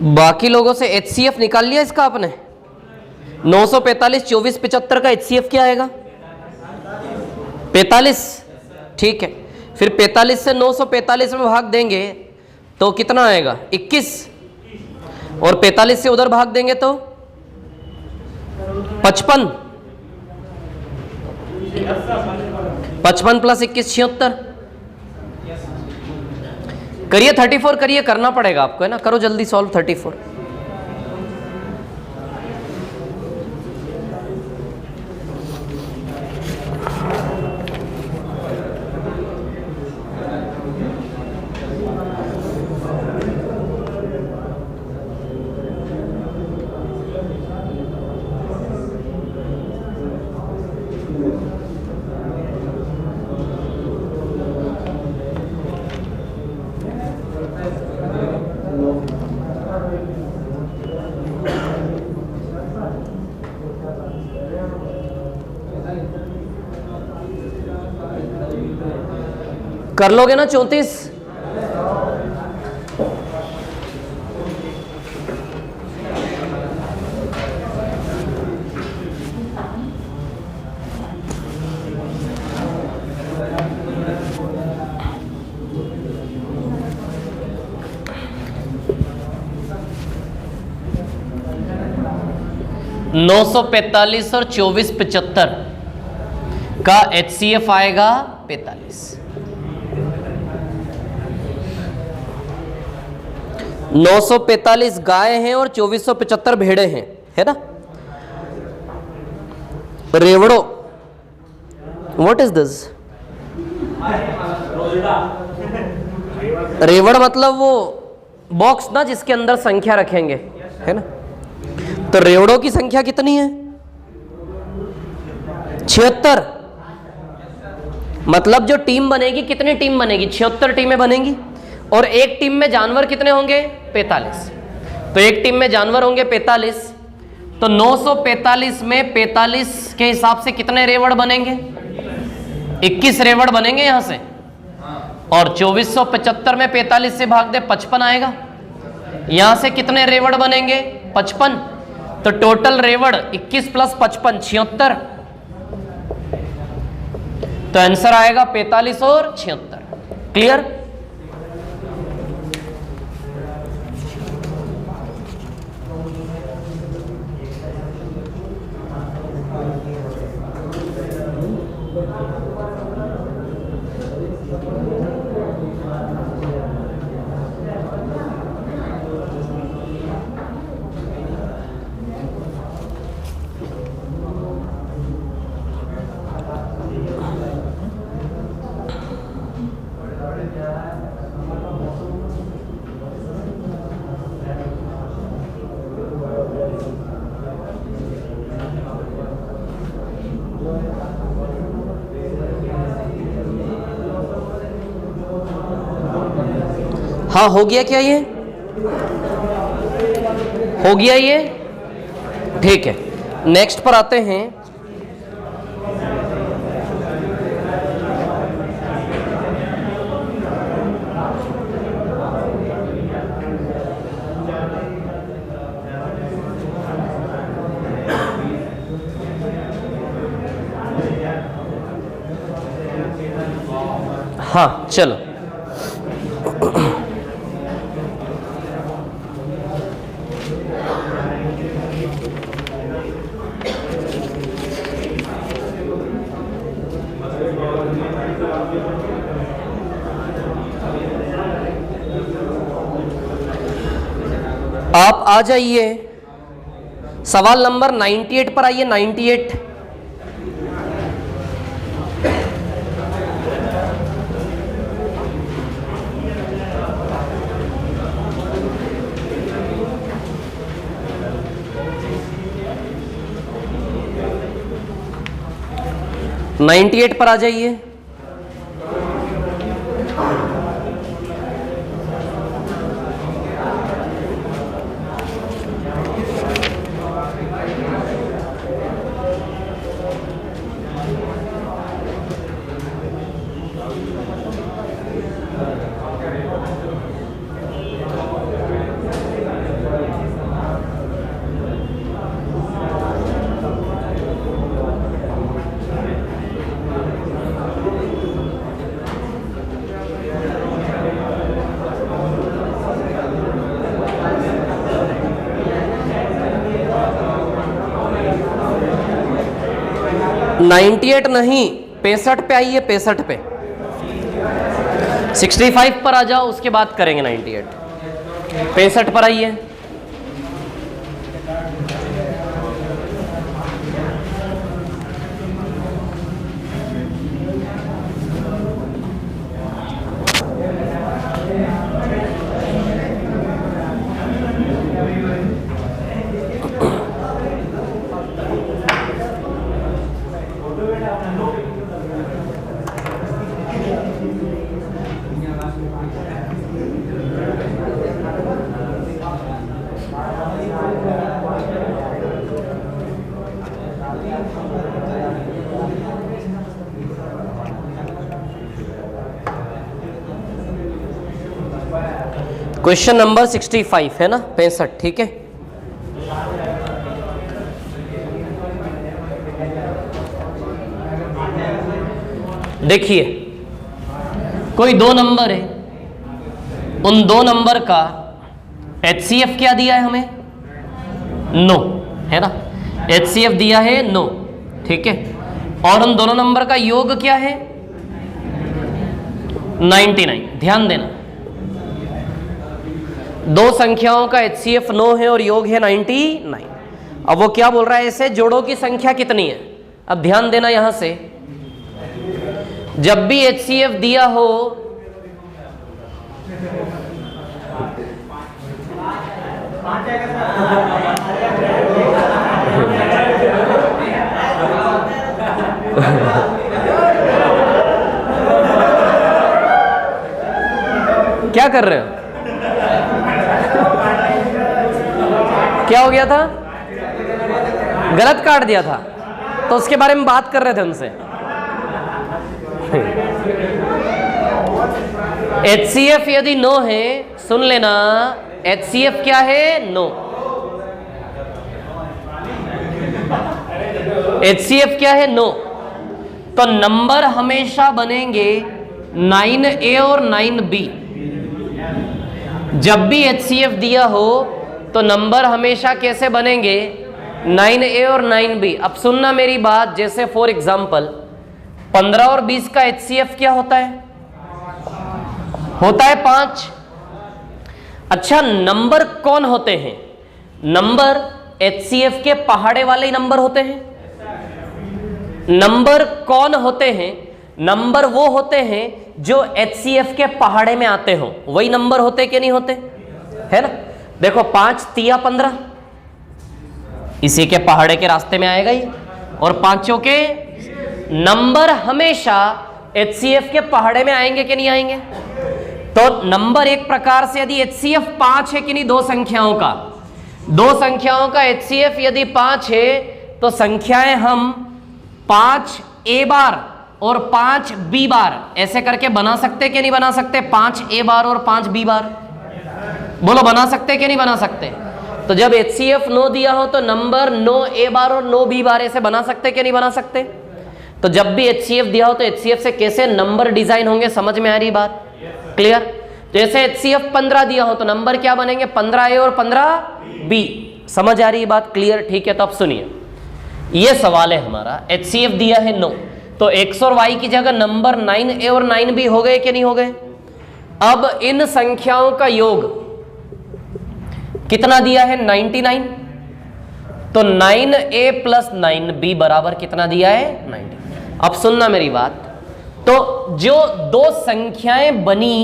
बाकी लोगों से HCF निकाल लिया इसका आपने? 945, 24, 75 का HCF क्या आएगा? 45। ठीक है, फिर 45 से 945 में भाग देंगे तो कितना आएगा? 21। और 45 से उधर भाग देंगे तो 55। 55 प्लस 21 76। करिए 34 करिए, करना पड़ेगा आपको, है ना? करो जल्दी सॉल्व 34। कर लोगे ना 34? नौ 945 और 24 75 का HCF आएगा 45। 945 गाय हैं और 2475 भेड़े हैं, है ना? रेवड़ो, व्हाट इज दिस? रेवड़ मतलब वो बॉक्स ना जिसके अंदर संख्या रखेंगे, है ना? तो रेवड़ों की संख्या कितनी है? 76। मतलब जो टीम बनेगी, कितनी टीम बनेगी? 76 टीमें बनेंगी। और एक टीम में जानवर कितने होंगे? 45। तो एक टीम में जानवर होंगे 45। तो 945 में 45 के हिसाब से कितने रेवड़ बनेंगे? 21 रेवड़ बनेंगे यहां से। और 2475 में 45 से भाग दे 55 आएगा। यहां से कितने रेवड़ बनेंगे? 55। तो टोटल रेवड़ 21 प्लस 55 76। तो आंसर आएगा 45 और 76। क्लियर? हाँ हो गया क्या? ये हो गया ये? ठीक है, नेक्स्ट पर आते हैं। हाँ चलो, आप आ जाइए सवाल नंबर 98 पर आइए। 98 98 पर आ जाइए। नाइन्टी एट नहीं, 65 पे आइए। 65 पे 65 पर आ जाओ, उसके बाद करेंगे 98। 65 पर आइए। क्वेश्चन नंबर 65 है ना, 65, ठीक है। देखिए कोई दो नंबर है, उन दो नंबर का HCF क्या दिया है हमें? 9 है ना, HCF दिया है 9, ठीक है। और उन दोनों नंबर का योग क्या है? 99। ध्यान देना, दो संख्याओं का HCF 9 है और योग है 99। अब वो क्या बोल रहा है, ऐसे जोड़ों की संख्या कितनी है? अब ध्यान देना, यहां से जब भी HCF दिया हो क्या कर रहे हो? क्या हो गया था? गलत काट दिया था, तो उसके बारे में बात कर रहे थे उनसे। HCF यदि 9 है, सुन लेना, HCF क्या है? 9। HCF क्या है? 9। तो नंबर हमेशा बनेंगे 9A और 9B। जब भी HCF दिया हो तो नंबर हमेशा कैसे बनेंगे? 9A और 9B। अब सुनना मेरी बात, जैसे फॉर एग्जाम्पल 15 और 20 का HCF क्या होता है? होता है 5। अच्छा, नंबर कौन होते हैं? नंबर HCF के पहाड़े वाले ही नंबर होते हैं। नंबर कौन होते हैं? नंबर वो होते हैं जो HCF के पहाड़े में आते हो, वही नंबर होते कि नहीं होते? है ना। देखो 5 तिया 15, इसी के पहाड़े के रास्ते में आएगा ही। और पांचों के नंबर हमेशा HCF के पहाड़े में आएंगे कि नहीं आएंगे? तो नंबर एक प्रकार से यदि HCF 5 है कि नहीं, दो संख्याओं का HCF यदि 5 है तो संख्याएं हम 5A बार और 5B बार ऐसे करके बना सकते कि नहीं बना सकते? 5A बार और 5B बार, बोलो बना सकते कि नहीं बना सकते? तो जब HCF 9 दिया हो तो नंबर 9A बार और 9B बार ऐसे बना सकते कि नहीं बना सकते? तो जब भी HCF दिया हो तो HCF से कैसे नंबर डिजाइन होंगे, समझ में आ रही बात? क्लियर। जैसे HCF 15 दिया हो तो नंबर क्या बनेंगे? 15A और 15B। समझ आ रही बात? क्लियर, ठीक है। तो अब सुनिए, ये सवाल है हमारा, HCF दिया है 9, तो X और Y की जगह नंबर 9A और 9B हो गए कि नहीं हो गए? अब इन संख्याओं का योग कितना दिया है? 99। तो 9a प्लस 9b बराबर कितना दिया है? 90। अब सुनना मेरी बात, तो जो दो संख्याएं बनी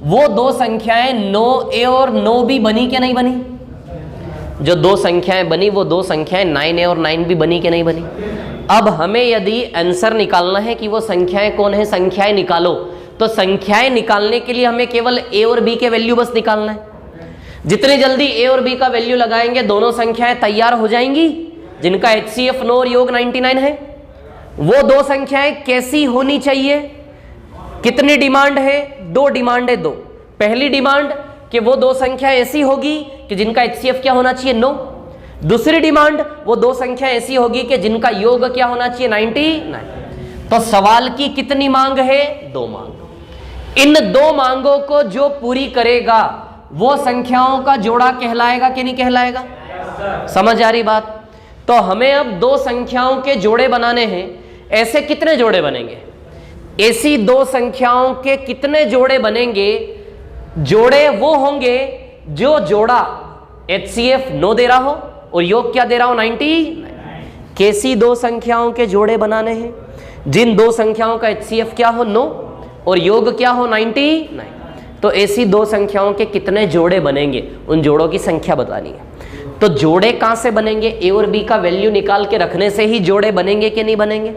वो दो संख्याएं 9a और 9b बनी कि नहीं बनी? जो दो संख्याएं बनी वो दो संख्याएं 9a और 9b बनी कि नहीं बनी? अब हमें यदि आंसर निकालना है कि वो संख्याएं कौन है, संख्याएं निकालो, तो संख्याएं निकालने के लिए हमें केवल a और b के वैल्यू बस निकालना है। जितनी जल्दी a और b का वैल्यू लगाएंगे दोनों संख्याएं तैयार हो जाएंगी जिनका HCF 9 और योग 99 है। वो दो संख्याएं कैसी होनी चाहिए? कितनी डिमांड है? दो डिमांड है, दो। पहली डिमांड कि वो दो संख्या ऐसी होगी कि जिनका HCF क्या होना चाहिए? 9। दूसरी डिमांड वो दो संख्या ऐसी होगी कि जिनका योग क्या होना चाहिए? 99। तो सवाल की कितनी मांग है? दो मांग। इन दो मांगों को जो पूरी करेगा वो संख्याओं का जोड़ा कहलाएगा कि नहीं कहलाएगा? समझ आ रही बात? तो हमें अब दो संख्याओं के जोड़े बनाने हैं। ऐसे कितने जोड़े बनेंगे? ऐसी दो संख्याओं के कितने जोड़े बनेंगे? जोड़े वो होंगे जो जोड़ा HCF 9 दे रहा हो और योग क्या दे रहा हो? 90। कैसी दो संख्याओं के जोड़े बनाने हैं? जिन दो संख्याओं का HCF क्या हो? 9 और योग क्या हो? 99। तो ऐसी दो संख्याओं के कितने जोड़े बनेंगे, उन जोड़ों की संख्या बतानी है। तो जोड़े कहां से बनेंगे? a और b का वैल्यू निकाल के रखने से ही जोड़े बनेंगे कि नहीं बनेंगे?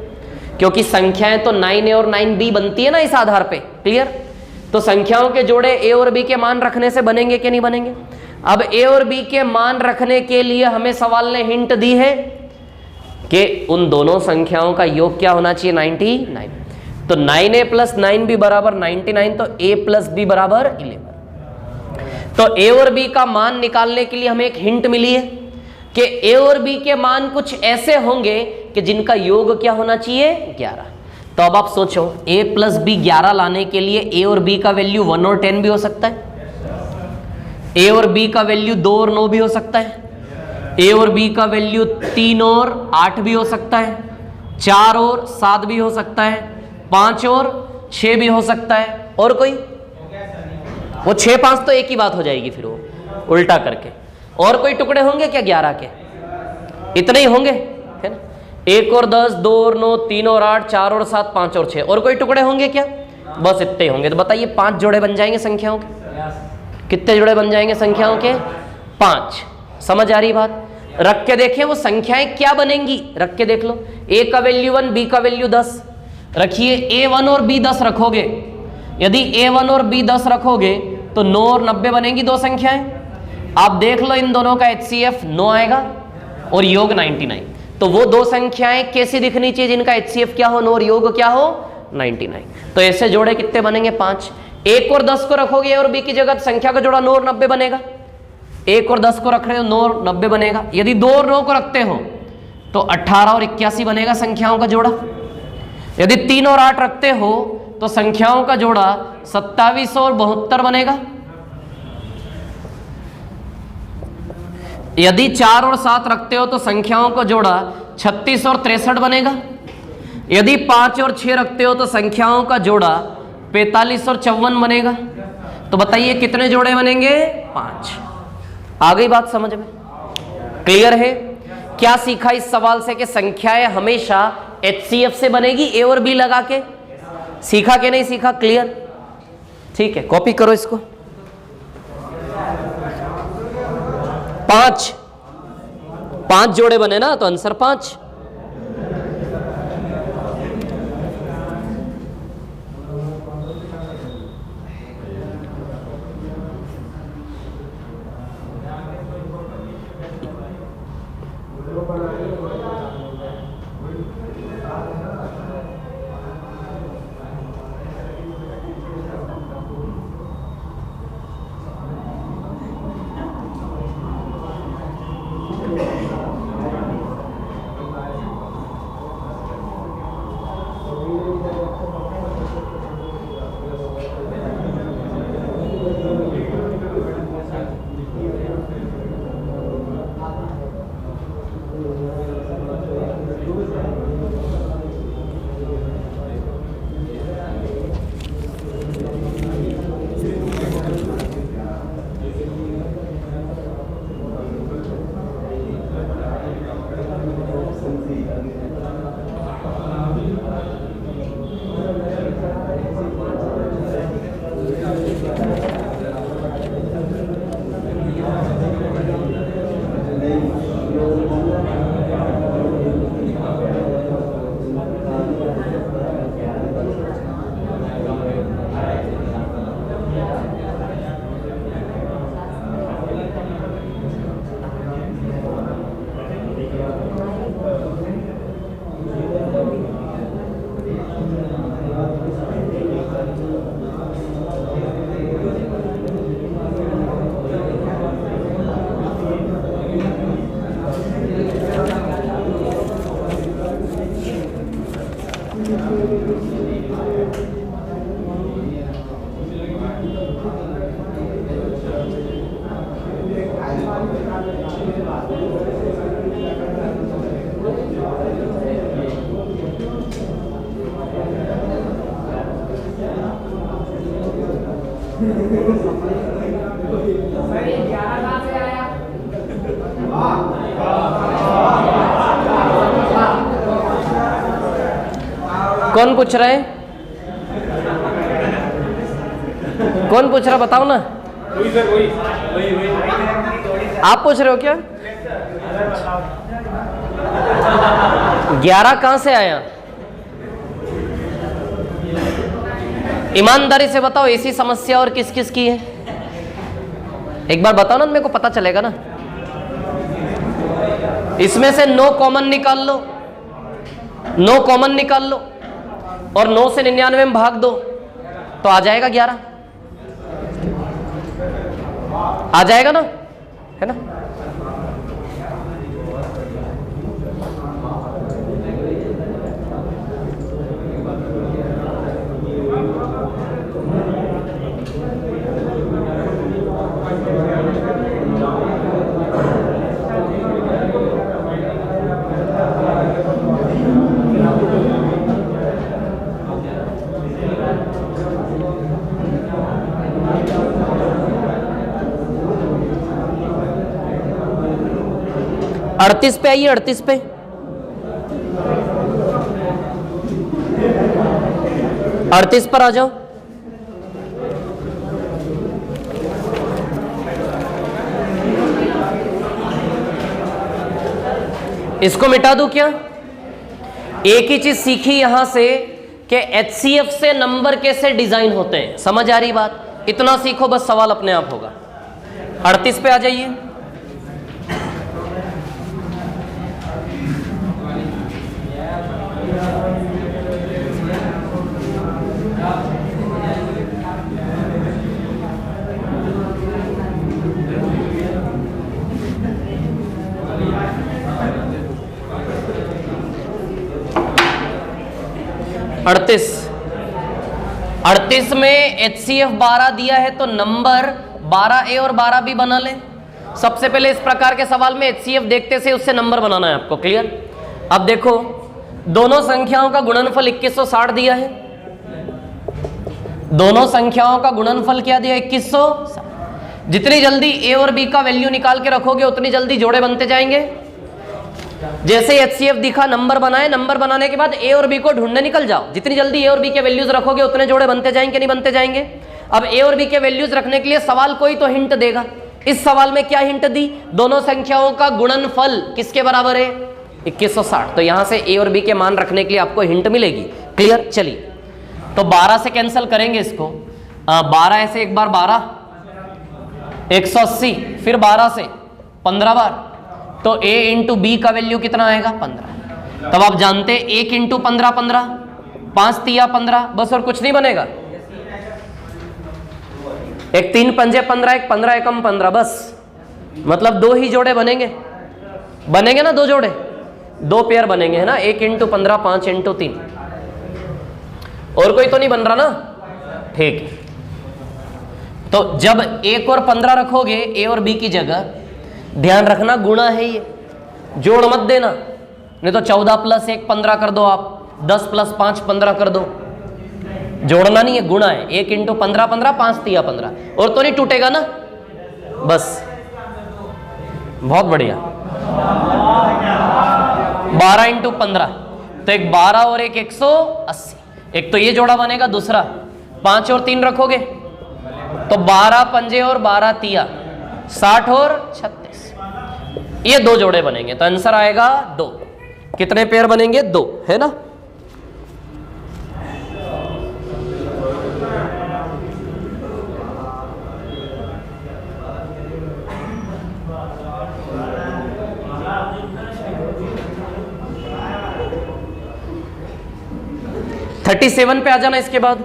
क्योंकि संख्याएं तो 9a और 9b बनती है ना इस आधार पे। क्लियर? तो संख्याओं के जोड़े a और b के मान रखने से बनेंगे कि नहीं बनेंगे? अब a और b के मान रखने के लिए हमें सवाल ने हिंट दी है कि उन दोनों संख्याओं का योग क्या होना चाहिए? 99। तो 9a प्लस 9b बराबर 99, तो a प्लस b बराबर 11। तो a और b का मान निकालने के लिए हमें एक हिंट मिली है कि a और b के मान कुछ ऐसे होंगे कि जिनका योग क्या होना चाहिए? 11। तो अब आप सोचो, a प्लस b 11 लाने के लिए a और b का वैल्यू 1 और 10 भी हो सकता है, a और b का वैल्यू 2 और 9 भी हो सकता है, a और b का वैल्यू 3 और 8 भी हो सकता है, 4 और 7 भी हो सकता है, 5 और 6 भी हो सकता है। और कोई? वो 6 5 तो एक ही बात हो जाएगी फिर वो उल्टा करके। और कोई टुकड़े होंगे क्या 11 के? इतने ही होंगे, है ना? 1 और 10, 2 और 9, 3 और 8, 4 और 7, 5 और 6। और कोई टुकड़े होंगे क्या? बस इतने ही होंगे। तो बताइए 5 जोड़े बन जाएंगे संख्याओं के? कितने जोड़े बन जाएंगे संख्याओं के? 5। समझ आ रही बात? रख के देखें वो संख्याएं क्या बनेंगी, रख के देख लो। a का वैल्यू 1, b का वैल्यू 10 रखिए। a1 और b 10 रखोगे, यदि a1 और b 10 रखोगे तो 9 और 90 बनेंगी दो संख्याएं। आप देख लो इन दोनों का HCF 9 आएगा और योग 99। तो वो दो संख्याएं कैसी दिखनी चाहिए जिनका HCF क्या हो? 9 और योग क्या हो? 99। तो ऐसे जोड़े कितने बनेंगे? 5। 1 और 10 को रखोगे और b की जगह संख्या का जोड़ा 9 और 90 बनेगा। 1 और 10 को रख रहे हो, 9 और 90 बनेगा। यदि 2 और 9 को रखते हो तो 18 और 81 बनेगा संख्याओं का जोड़ा। यदि 3 और 8 रखते हो तो संख्याओं का जोड़ा 27 और 72 बनेगा। यदि 4 और 7 रखते हो तो संख्याओं का जोड़ा 36 और 63 बनेगा। यदि 5 और 6 रखते हो तो संख्याओं का जोड़ा 45 और 54 बनेगा। तो बताइए कितने जोड़े बनेंगे? 5। आ गई बात समझ में? क्लियर है? क्या सीखा इस सवाल से कि संख्याएं हमेशा HCF से बनेगी a और b लगा के? सीखा कि नहीं सीखा? क्लियर? ठीक है, कॉपी करो इसको। 5 जोड़े बने ना, तो आंसर 5। कौन पूछ रहे हैं? कौन पूछ रहा बताओ ना। वही सर वही। आप पूछ रहे हो क्या? 11 कहां से आया? ईमानदारी से बताओ, ऐसी समस्या और किस किस की है? एक बार बताओ ना, मेरे को पता चलेगा ना। इसमें से 9 कॉमन निकाल लो, 9 कॉमन निकाल लो और 9 से 99 में भाग दो तो आ जाएगा 11। आ जाएगा ना, है ना? अड़तीस पे आइए, 38 पे। अड़तीस पर आ जाओ। इसको मिटा दूं क्या? एक ही चीज सीखी यहां से कि HCF से नंबर कैसे डिजाइन होते हैं। समझ आ रही बात? इतना सीखो बस, सवाल अपने आप होगा। 38 पे आ जाइए। अड़तीस में HCF 12 दिया है तो नंबर 12A और 12B बना ले। सबसे पहले इस प्रकार के सवाल में HCF देखते से उससे नंबर बनाना है आपको। क्लियर? अब देखो, दोनों संख्याओं का गुणनफल 2160 दिया है। दोनों संख्याओं का गुणनफल क्या दिया? 2160। जितनी जल्दी A और B का वैल्यू निकाल के रखोगे उतनी जल्दी जोड़े बनते जाएंगे। जैसे HCF दिखा, नंबर बनाए, नंबर बनाने के बाद A और B को ढूंढने निकल जाओ। जितनी जल्दी A और B के वैल्यूज रखोगे उतने जोड़े बनते जाएंगे, नहीं बनते जाएंगे? अब A और B के वैल्यूज रखने के लिए सवाल कोई तो हिंट देगा। इस सवाल में क्या हिंट दी? दोनों संख्याओं का गुणनफल किसके बराबर है? 2160। तो यहां से A और B के मान रखने के लिए आपको हिंट मिलेगी। क्लियर? चलिए, तो 12 से कैंसिल करेंगे इसको। 12 ऐसे एक बार 12, 180, फिर 12 से 15 बार, तो A इंटू B का वैल्यू कितना आएगा? 15। तब आप जानते 1 इंटू 15 15, 5 तिया 15, बस और कुछ नहीं बनेगा। एक 3 पंजे 15, एक 15 एकम 15, बस। मतलब 2 ही जोड़े बनेंगे। बनेंगे ना 2 जोड़े, 2 पेयर बनेंगे, है ना? 1 इंटू 15, 5 इंटू 3। और कोई तो नहीं बन रहा ना? ठीक है। तो जब 1 और 15 रखोगे A और B की जगह, ध्यान रखना गुणा है ये, जोड़ मत देना, नहीं तो 14 + 1 15 कर दो आप, 10 + 5 15 कर दो। जोड़ना नहीं है, गुणा है। 1 इंटू 15 15, 5 तिया 15, और तो नहीं टूटेगा ना? बस, बहुत बढ़िया। 12 इंटू 15, तो एक 12 और एक 180। एक तो ये जोड़ा बनेगा, दूसरा 5 और 3 रखोगे तो 12 पंजे और 12 तिया 60 और 36, ये 2 जोड़े बनेंगे। तो आंसर आएगा 2। कितने पेयर बनेंगे? 2, है ना? थर्टी 37 पे आ जाना। इसके बाद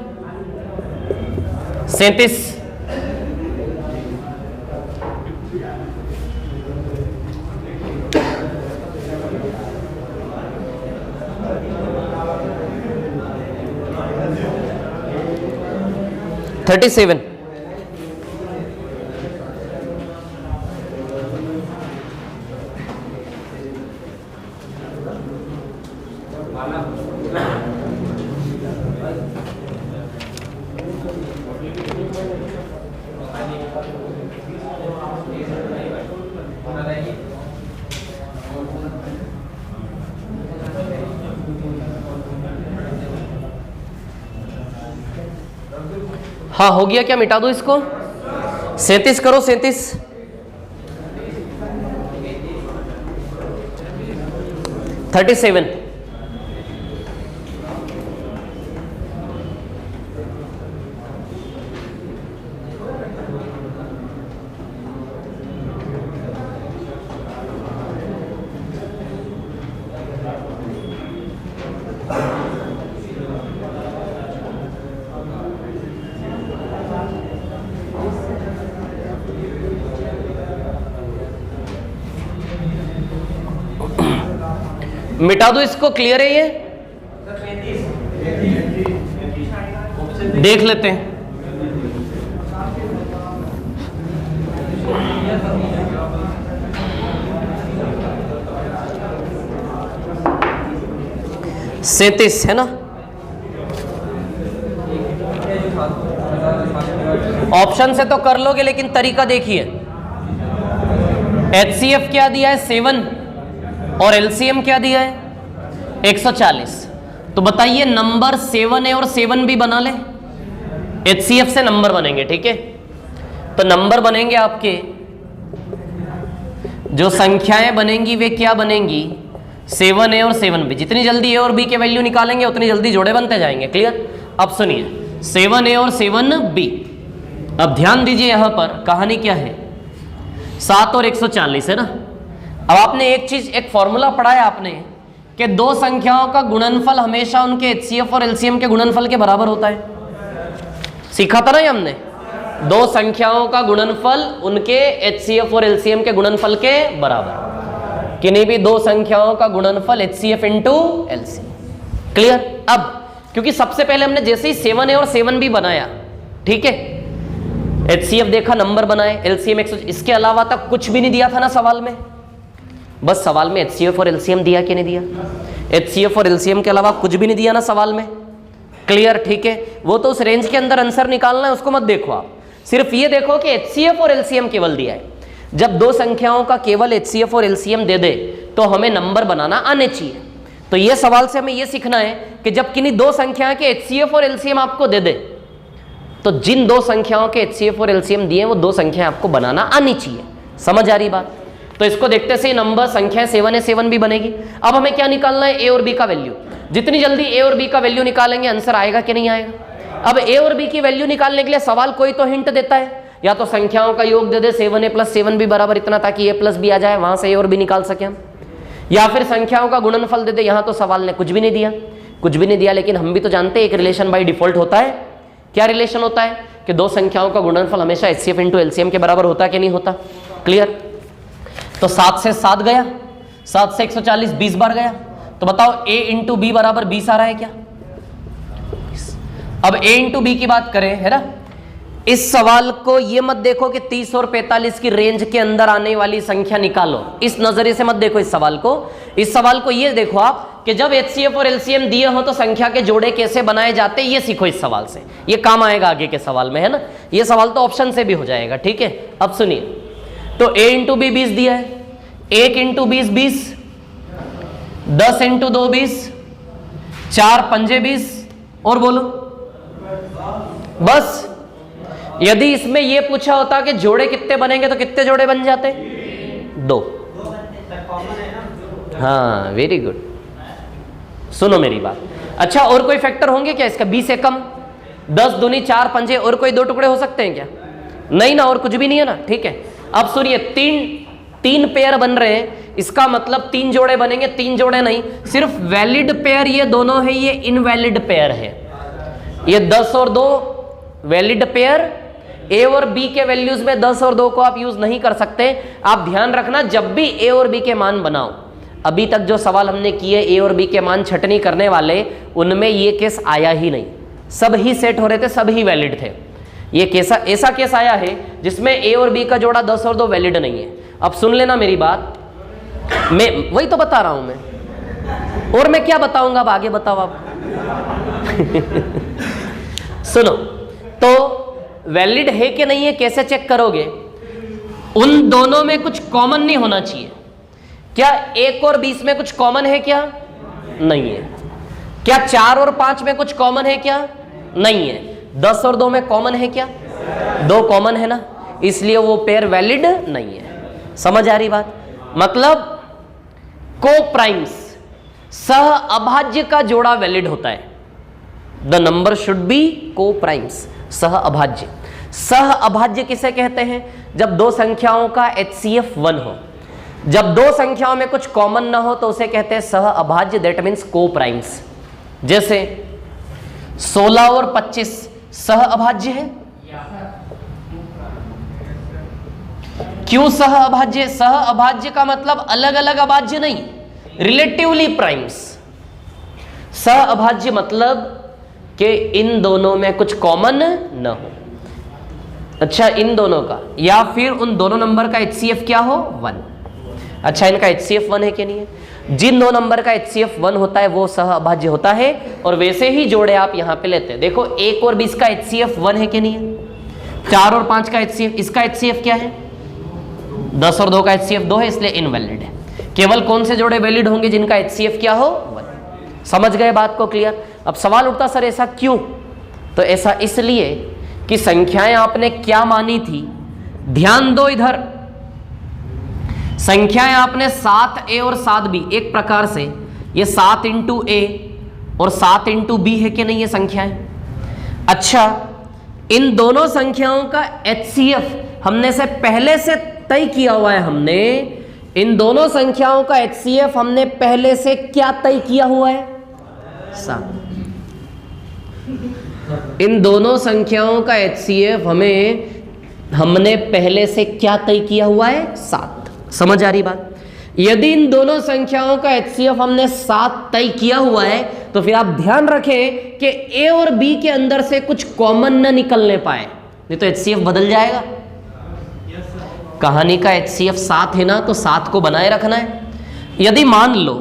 37, हाँ हो गया क्या, मिटा दो इसको। 37 करो, 37। 37। मिटा दो इसको, क्लियर है ये, देख लेते हैं। सैंतीस है ना। ऑप्शन से तो कर लोगे, लेकिन तरीका देखिए। HCF क्या दिया है 7 और LCM क्या दिया है 140। तो बताइए नंबर 7 और 7 भी बना ले। HCF से नंबर बनेंगे, ठीक है। तो नंबर बनेंगे आपके, जो संख्याएं बनेंगी वे क्या बनेंगी 7A और 7B। जितनी जल्दी A और B के वैल्यू निकालेंगे उतनी जल्दी जोड़े बनते जाएंगे। क्लियर। अब सुनिए 7A और 7B। अब ध्यान दीजिए यहां पर कहानी क्या है, 7 और 140 है ना। अब आपने एक चीज, एक फॉर्मूला पढ़ा है आपने कि दो संख्याओं का गुणनफल हमेशा उनके HCF और LCM के गुणनफल के बराबर होता है। सीखा था ना ये हमने। दो संख्याओं का गुणनफल उनके HCF और LCM के गुणनफल के बराबर। किन्हीं भी दो संख्याओं का गुणनफल HCF इंटू LCM। क्लियर। अब क्योंकि सबसे पहले हमने जैसे ही 7A और 7B बनाया, ठीक है, HCF देखा, नंबर बनाए, LCM 100, इसके अलावा तक कुछ भी नहीं दिया था ना सवाल में। बस सवाल में HCF और LCM दिया कि नहीं दिया, HCF और LCM के अलावा कुछ भी नहीं दिया ना सवाल में। क्लियर, ठीक है। वो तो उस रेंज के अंदर आंसर निकालना है, उसको मत देखो आप, सिर्फ ये देखो कि HCF और LCM केवल दिया है। जब दो संख्याओं का केवल HCF और LCM दे दे तो हमें नंबर बनाना आने चाहिए। तो ये सवाल से हमें ये सीखना है कि जब किन्हीं दो संख्या के HCF और LCM आपको दे दे तो जिन दो संख्याओं के HCF और LCM दिए वो दो संख्या आपको बनाना आनी चाहिए। समझ आ रही बात। तो इसको देखते से नंबर संख्या 7A 7B बनेगी। अब हमें क्या निकालना है, A और B का वैल्यू। जितनी जल्दी A और B का वैल्यू निकालेंगे आंसर आएगा कि नहीं आएगा। अब A और B की वैल्यू निकालने के लिए सवाल कोई तो हिंट देता है, या तो संख्याओं का योग दे दे 7A + 7B बराबर इतना, ताकि A + B आ जाए, वहां से A और B निकाल सके हम, या फिर संख्याओं का गुणनफल दे दे। यहां तो सवाल ने कुछ भी नहीं दिया, कुछ भी नहीं दिया, लेकिन हम भी तो जानते हैं एक रिलेशन बाय डिफॉल्ट होता है। क्या रिलेशन होता है कि दो संख्याओं का गुणनफल हमेशा HCF इंटू LCM के बराबर होता है कि नहीं होता। क्लियर। तो 7 से 7 गया, 7 से 140 20 बार गया। तो बताओ A इंटू B बराबर 20 आ रहा है क्या। अब A इंटू B की बात करें, है ना। इस सवाल को ये मत देखो कि 30 और 45 की रेंज के अंदर आने वाली संख्या निकालो, इस नजरिए से मत देखो इस सवाल को। इस सवाल को ये देखो आप कि जब HCF और LCM दिए हो तो संख्या के जोड़े कैसे बनाए जाते हैं, ये सीखो इस सवाल से। ये काम आएगा आगे के सवाल में, है ना। ये सवाल तो ऑप्शन से भी हो जाएगा, ठीक है। अब सुनिए, तो A इंटू B 20 दिया है, 1 इंटू 20 20, 10 इंटू 2 20, 4 पंजे 20, और बोलो बस। यदि इसमें यह पूछा होता कि जोड़े कितने बनेंगे तो कितने जोड़े बन जाते, 2। हाँ वेरी गुड, सुनो मेरी बात। अच्छा और कोई फैक्टर होंगे क्या इसका, 20 से कम, 10 दूनी 4 पंजे, और कोई 2 टुकड़े हो सकते हैं क्या, नहीं ना, और कुछ भी नहीं है ना, ठीक है। अब सुनिए, तीन पेयर बन रहे हैं, इसका मतलब 3 जोड़े बनेंगे, 3 जोड़े नहीं, सिर्फ वैलिड पेयर ये दोनों है, ये इनवैलिड पेयर है। ये 10 और 2 वैलिड पेयर, A और B के वैल्यूज में 10 और 2 को आप यूज नहीं कर सकते। आप ध्यान रखना, जब भी A और B के मान बनाओ, अभी तक जो सवाल हमने किए A और B के मान छटनी करने वाले, उनमें ये केस आया ही नहीं, सब ही सेट हो रहे थे, सब ही वैलिड थे। ये कैसा ऐसा केस आया है जिसमें A और B का जोड़ा 10 और 2 वैलिड नहीं है। अब सुन लेना मेरी बात, मैं वही तो बता रहा हूं मैं, और मैं क्या बताऊंगा अब आगे, बताओ आप। सुनो, तो वैलिड है कि नहीं है कैसे चेक करोगे, उन दोनों में कुछ कॉमन नहीं होना चाहिए। क्या 1 और 20 में कुछ कॉमन है क्या, नहीं है। क्या 4 और 5 में कुछ कॉमन है क्या, नहीं है। 10 और 2 में कॉमन है क्या? 2 कॉमन है ना, इसलिए वो पेयर वैलिड नहीं है। समझ आ रही बात? मतलब को प्राइम्स, सह अभाज्य का जोड़ा वैलिड होता है। द नंबर शुड बी को प्राइम्स, सह अभाज्य। सह अभाज्य किसे कहते हैं? जब दो संख्याओं का HCF 1 हो। जब दो संख्याओं में कुछ कॉमन ना हो तो उसे कहते हैं सह अभाज्य, दैट मीन्स को प्राइम्स। जैसे 16 और 25 सह अभाज्य है। क्यों सह अभाज्य? सह अभाज्य का मतलब अलग अलग अभाज्य नहीं, रिलेटिवली प्राइम्स। सह अभाज्य मतलब कि इन दोनों में कुछ कॉमन न हो। अच्छा, इन दोनों का या फिर उन दोनों नंबर का HCF क्या हो? 1। अच्छा, इनका HCF 1 है कि नहीं है? जिन दो नंबर का HCF 1 होता है वो सह अभाज्य होता है। और वैसे ही जोड़े आप यहां पे लेते हैं। देखो 1 और 20 का HCF 1 है कि नहीं है? 4 और 5 का HCF, इसका HCF क्या है? 10 और 2 का HCF 2 है, इसलिए इनवैलिड है। केवल कौन से जोड़े वैलिड होंगे? जिनका HCF क्या हो? 1। समझ गए बात को? क्लियर? अब सवाल उठता, सर ऐसा क्यों? तो ऐसा इसलिए कि संख्याएं आपने क्या मानी थी। ध्यान दो इधर, संख्याएं आपने 7A और 7B, एक प्रकार से ये 7 इंटू A और 7 इंटू B है कि नहीं ये संख्याएं। अच्छा, इन दोनों संख्याओं का HCF हमने से पहले से तय किया हुआ है। हमने इन दोनों संख्याओं का HCF हमने पहले से क्या तय किया हुआ है? 7। इन दोनों संख्याओं का HCF हमने पहले से क्या तय किया हुआ है? 7। समझ आ रही बात? यदि इन दोनों संख्याओं का HCF हमने 7 तय किया हुआ है तो फिर आप ध्यान रखें कि A और B के अंदर से कुछ कॉमन न निकलने पाए, नहीं तो HCF बदल जाएगा। कहानी का HCF 7 है ना, तो 7 को बनाए रखना है। यदि मान लो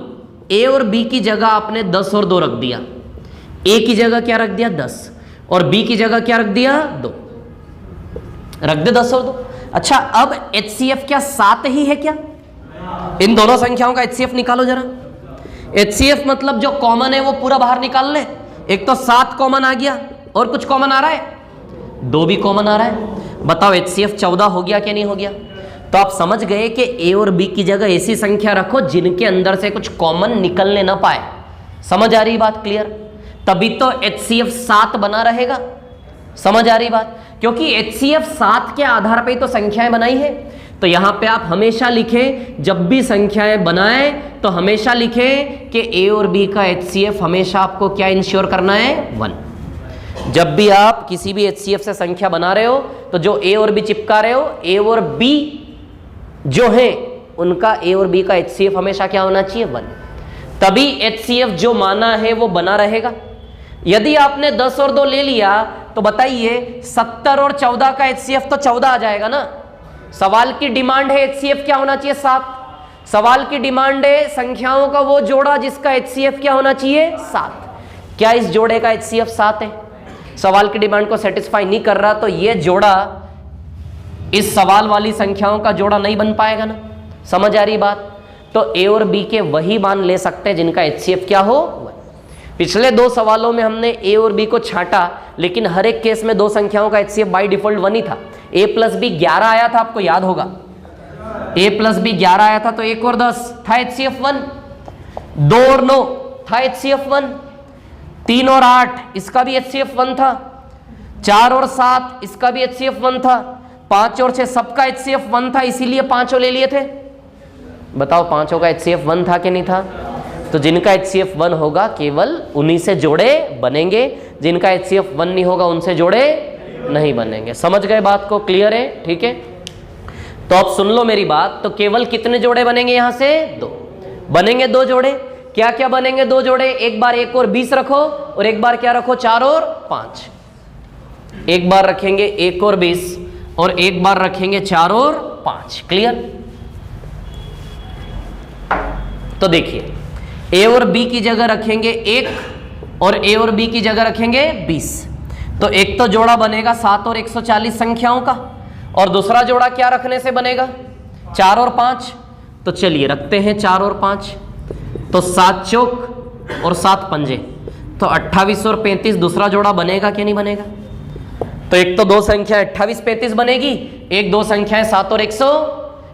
A और B की जगह आपने 10 और 2 रख दिया, A की जगह क्या रख दिया? 10, और B की जगह क्या रख दिया? 2। रख दे 10 और 2। अच्छा, अब HCF क्या 7 ही है क्या? इन दोनों संख्याओं का HCF निकालो जरा। HCF मतलब जो कॉमन है वो पूरा बाहर निकाल ले। एक तो 7 कॉमन आ गया, और कुछ कॉमन आ रहा है? 2 भी कॉमन आ रहा है। बताओ HCF 14 हो गया क्या नहीं हो गया? तो आप समझ गए कि A और B की जगह ऐसी संख्या रखो जिनके अंदर से कुछ कॉमन निकलने ना पाए। समझ आ रही बात? क्लियर? तभी तो HCF 7 बना रहेगा। समझ आ रही बात? क्योंकि HCF 7 के आधार पर ही तो संख्याएं बनाई है। तो यहां पे आप हमेशा लिखें, जब भी संख्याएं बनाएं तो हमेशा लिखें कि A और B का HCF हमेशा आपको क्या इंश्योर करना है? 1। जब भी आप किसी भी HCF से संख्या बना रहे हो तो जो A और B चिपका रहे हो, A और B जो है उनका A और B का HCF हमेशा क्या होना चाहिए? 1। तभी HCF जो माना है वो बना रहेगा। यदि आपने 10 और 2 ले लिया तो बताइए 70 और 14 का HCF तो 14 आ जाएगा ना। सवाल की डिमांड है HCF क्या होना चाहिए? 7। सवाल की डिमांड है संख्याओं का वो जोड़ा जिसका HCF क्या होना चाहिए? 7। क्या इस जोड़े का HCF 7 है? सवाल की डिमांड को सेटिस्फाई नहीं कर रहा तो ये जोड़ा इस सवाल वाली संख्याओं का जोड़ा नहीं बन पाएगा ना। समझ आ रही बात? तो A और B के वही मान ले सकते हैं जिनका HCF क्या हो? 1। पिछले 2 सवालों में हमने A और B को छांटा, लेकिन हर एक केस में 2 संख्याओं का HCF बाय डिफॉल्ट 1 ही था। A प्लस B 11 आया था, आपको याद होगा। A प्लस B 11 आया था तो 1 और 10 था HCF 1, 2 और 9 था HCF 1, 3 और 8 इसका भी HCF 1 था, 4 और 7 इसका भी HCF 1 था, 5 और 6 सबका HCF 1 था, इसीलिए 5 ले लिए थे। बताओ 5 का HCF 1 था कि नहीं था? तो जिनका HCF 1 होगा केवल उन्हीं से जोड़े बनेंगे, जिनका HCF 1 नहीं होगा उनसे जोड़े नहीं बनेंगे। समझ गए बात को? क्लियर है? ठीक है, तो अब सुन लो मेरी बात। तो केवल कितने जोड़े बनेंगे? यहां से 2 बनेंगे। 2 जोड़े क्या क्या बनेंगे? 2 जोड़े, एक बार 1 और 20 रखो और एक बार क्या रखो? 4 और 5। एक बार रखेंगे 1 और 20 और एक बार रखेंगे 4 और 5। क्लियर? तो देखिए A और B की जगह रखेंगे 1 और A और B की जगह रखेंगे 20। तो एक तो जोड़ा बनेगा 7 और 140 संख्याओं का, और दूसरा जोड़ा क्या रखने से बनेगा? 4 और 5। तो चलिए रखते हैं 4 और 5। तो 7 चौक और 7 पंजे, तो 28 और 35 दूसरा जोड़ा बनेगा कि नहीं बनेगा? तो एक तो दो संख्या 28 35 बनेगी, एक दो संख्याएं 7 और 100।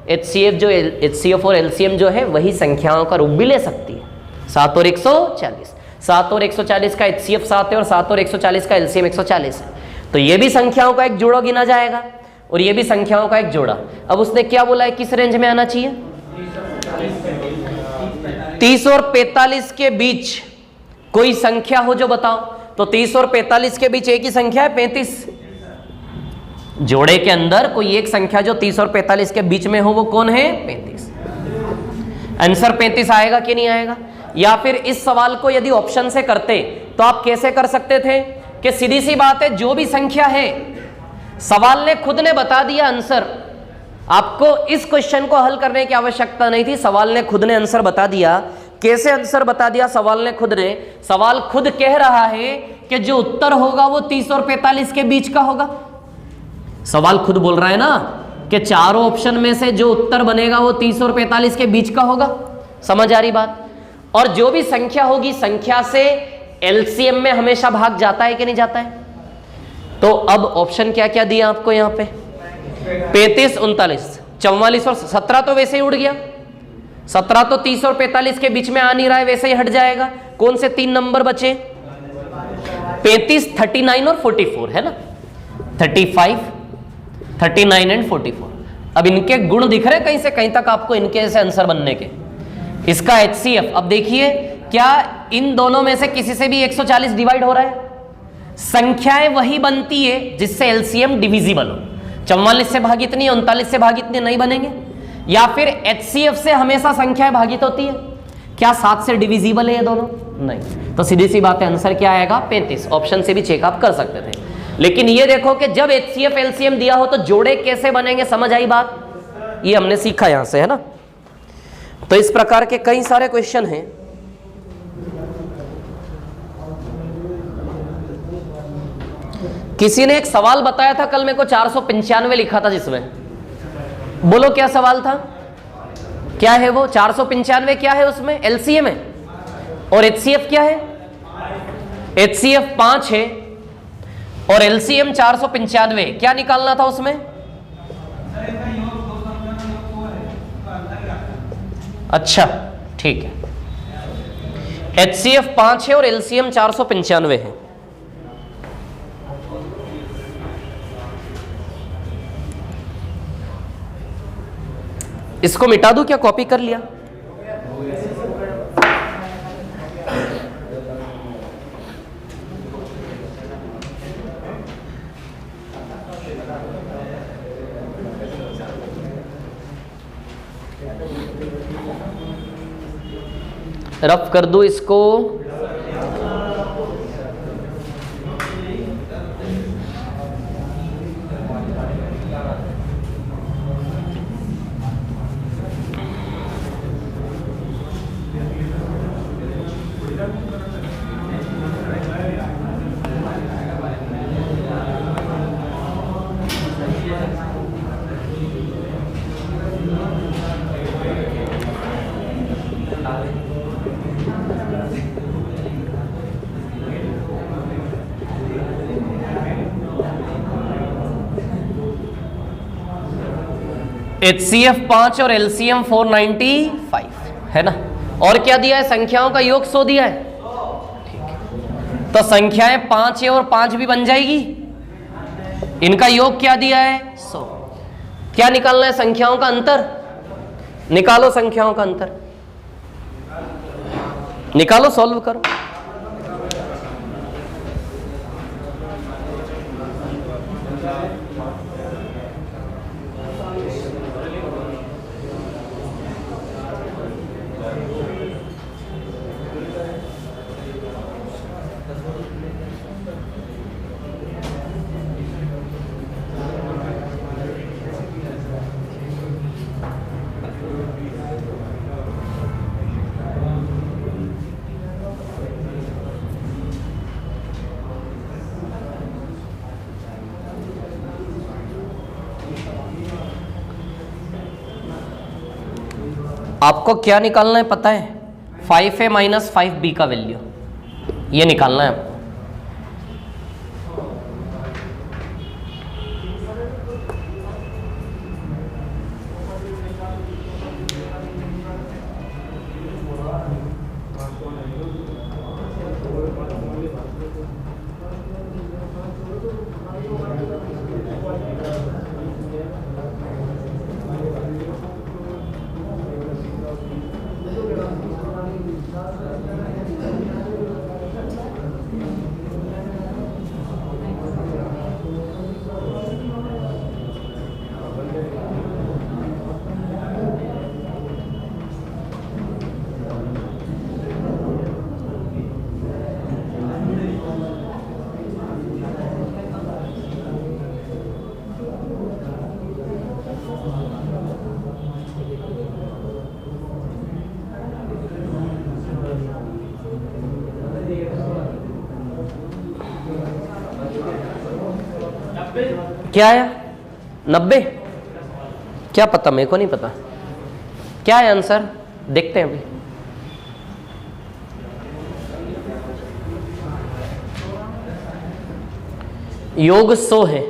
HCF और LCM जो है वही संख्याओं का रूप भी ले सकती है, 7 और 140। 7 और 140 का HCF 7 है और 7 और 140 का LCM 140 है। तो ये भी संख्याओं का एक जोड़ा गिना जाएगा और ये भी संख्याओं का एक जोड़ा। अब उसने क्या बोला है, किस रेंज में आना चाहिए? 30 और 45 के बीच कोई संख्या हो जो बताओ। तो 30 और 45 के बीच एक ही संख्या है 35। जोड़े के अंदर कोई एक संख्या जो 30 और 45 के बीच में हो वो कौन है? 35। आंसर 35 आएगा कि नहीं आएगा? या फिर इस सवाल को यदि ऑप्शन से करते तो आप कैसे कर सकते थे कि सीधी सी बात है, जो भी संख्या है सवाल ने खुद ने बता दिया आंसर, आपको इस क्वेश्चन को हल करने की आवश्यकता नहीं थी, सवाल ने खुद ने आंसर बता दिया। कैसे आंसर बता दिया सवाल ने खुद ने? सवाल खुद कह रहा है कि जो उत्तर होगा वो 30 और 45 के बीच का होगा। सवाल खुद बोल रहा है ना कि चारों ऑप्शन में से जो उत्तर बनेगा वो 30 और 45 के बीच का होगा। समझ आ रही बात? और जो भी संख्या होगी, संख्या से एलसीएम में हमेशा भाग जाता है कि नहीं जाता है? तो अब ऑप्शन क्या क्या दिया आपको यहाँ पे? 35, 39, 44 और 17 तो वैसे ही उड़ गया। 17 तो 30 और 45 के बीच में आ नहीं रहा है, वैसे ही हट जाएगा। कौन से 3 नंबर बचे? 35, 39 और 44 है ना। 35, 39 एंड 44। अब इनके गुण दिख रहे कहीं से कहीं तक आपको, इनके ऐसे आंसर बनने के। इसका HCF अब देखिए, क्या इन दोनों में से किसी से भी 140 डिवाइड हो रहा है? संख्याएं वही बनती है जिससे LCM डिविजिबल हो। 44 से भागित नहीं, 39 से भागित नहीं बनेंगे। या फिर HCF से हमेशा संख्याएं भागित होती है। क्या 7 से डिविजिबल है ये दोनों? नहीं। तो सीधी सी बात है, आंसर क्या आएगा? 35। ऑप्शन से भी चेकअप कर सकते थे। लेकिन ये देखो कि जब HCF LCM दिया हो तो जोड़े कैसे बनेंगे, समझ आई बात? ये हमने सीखा यहां से, है ना। तो इस प्रकार के कई सारे क्वेश्चन हैं। किसी ने एक सवाल बताया था कल मेरे को, 495 लिखा था जिसमें, बोलो क्या सवाल था? क्या है वो? 495 क्या है उसमें? LCM है। और HCF क्या है? HCF 5 है और LCM 495। क्या निकालना था उसमें? अच्छा ठीक है। HCF 5 है और LCM 495 है। इसको मिटा दूं क्या? कॉपी कर लिया। रफ कर दूं इसको। HCF 5 और LCM 495 है ना। और क्या दिया है? संख्याओं का योग 100 दिया है। ठीक है, तो संख्याएं 5 है और 5 भी बन जाएगी। इनका योग क्या दिया है? 100। क्या निकालना है? संख्याओं का अंतर निकालो। संख्याओं का अंतर निकालो, सॉल्व करो। आपको क्या निकालना है पता है? 5a माइनस 5b का वैल्यू ये निकालना है आपको। क्या आया 90? क्या पता, मेरे को नहीं पता क्या है आंसर, देखते हैं अभी। योग 100 है।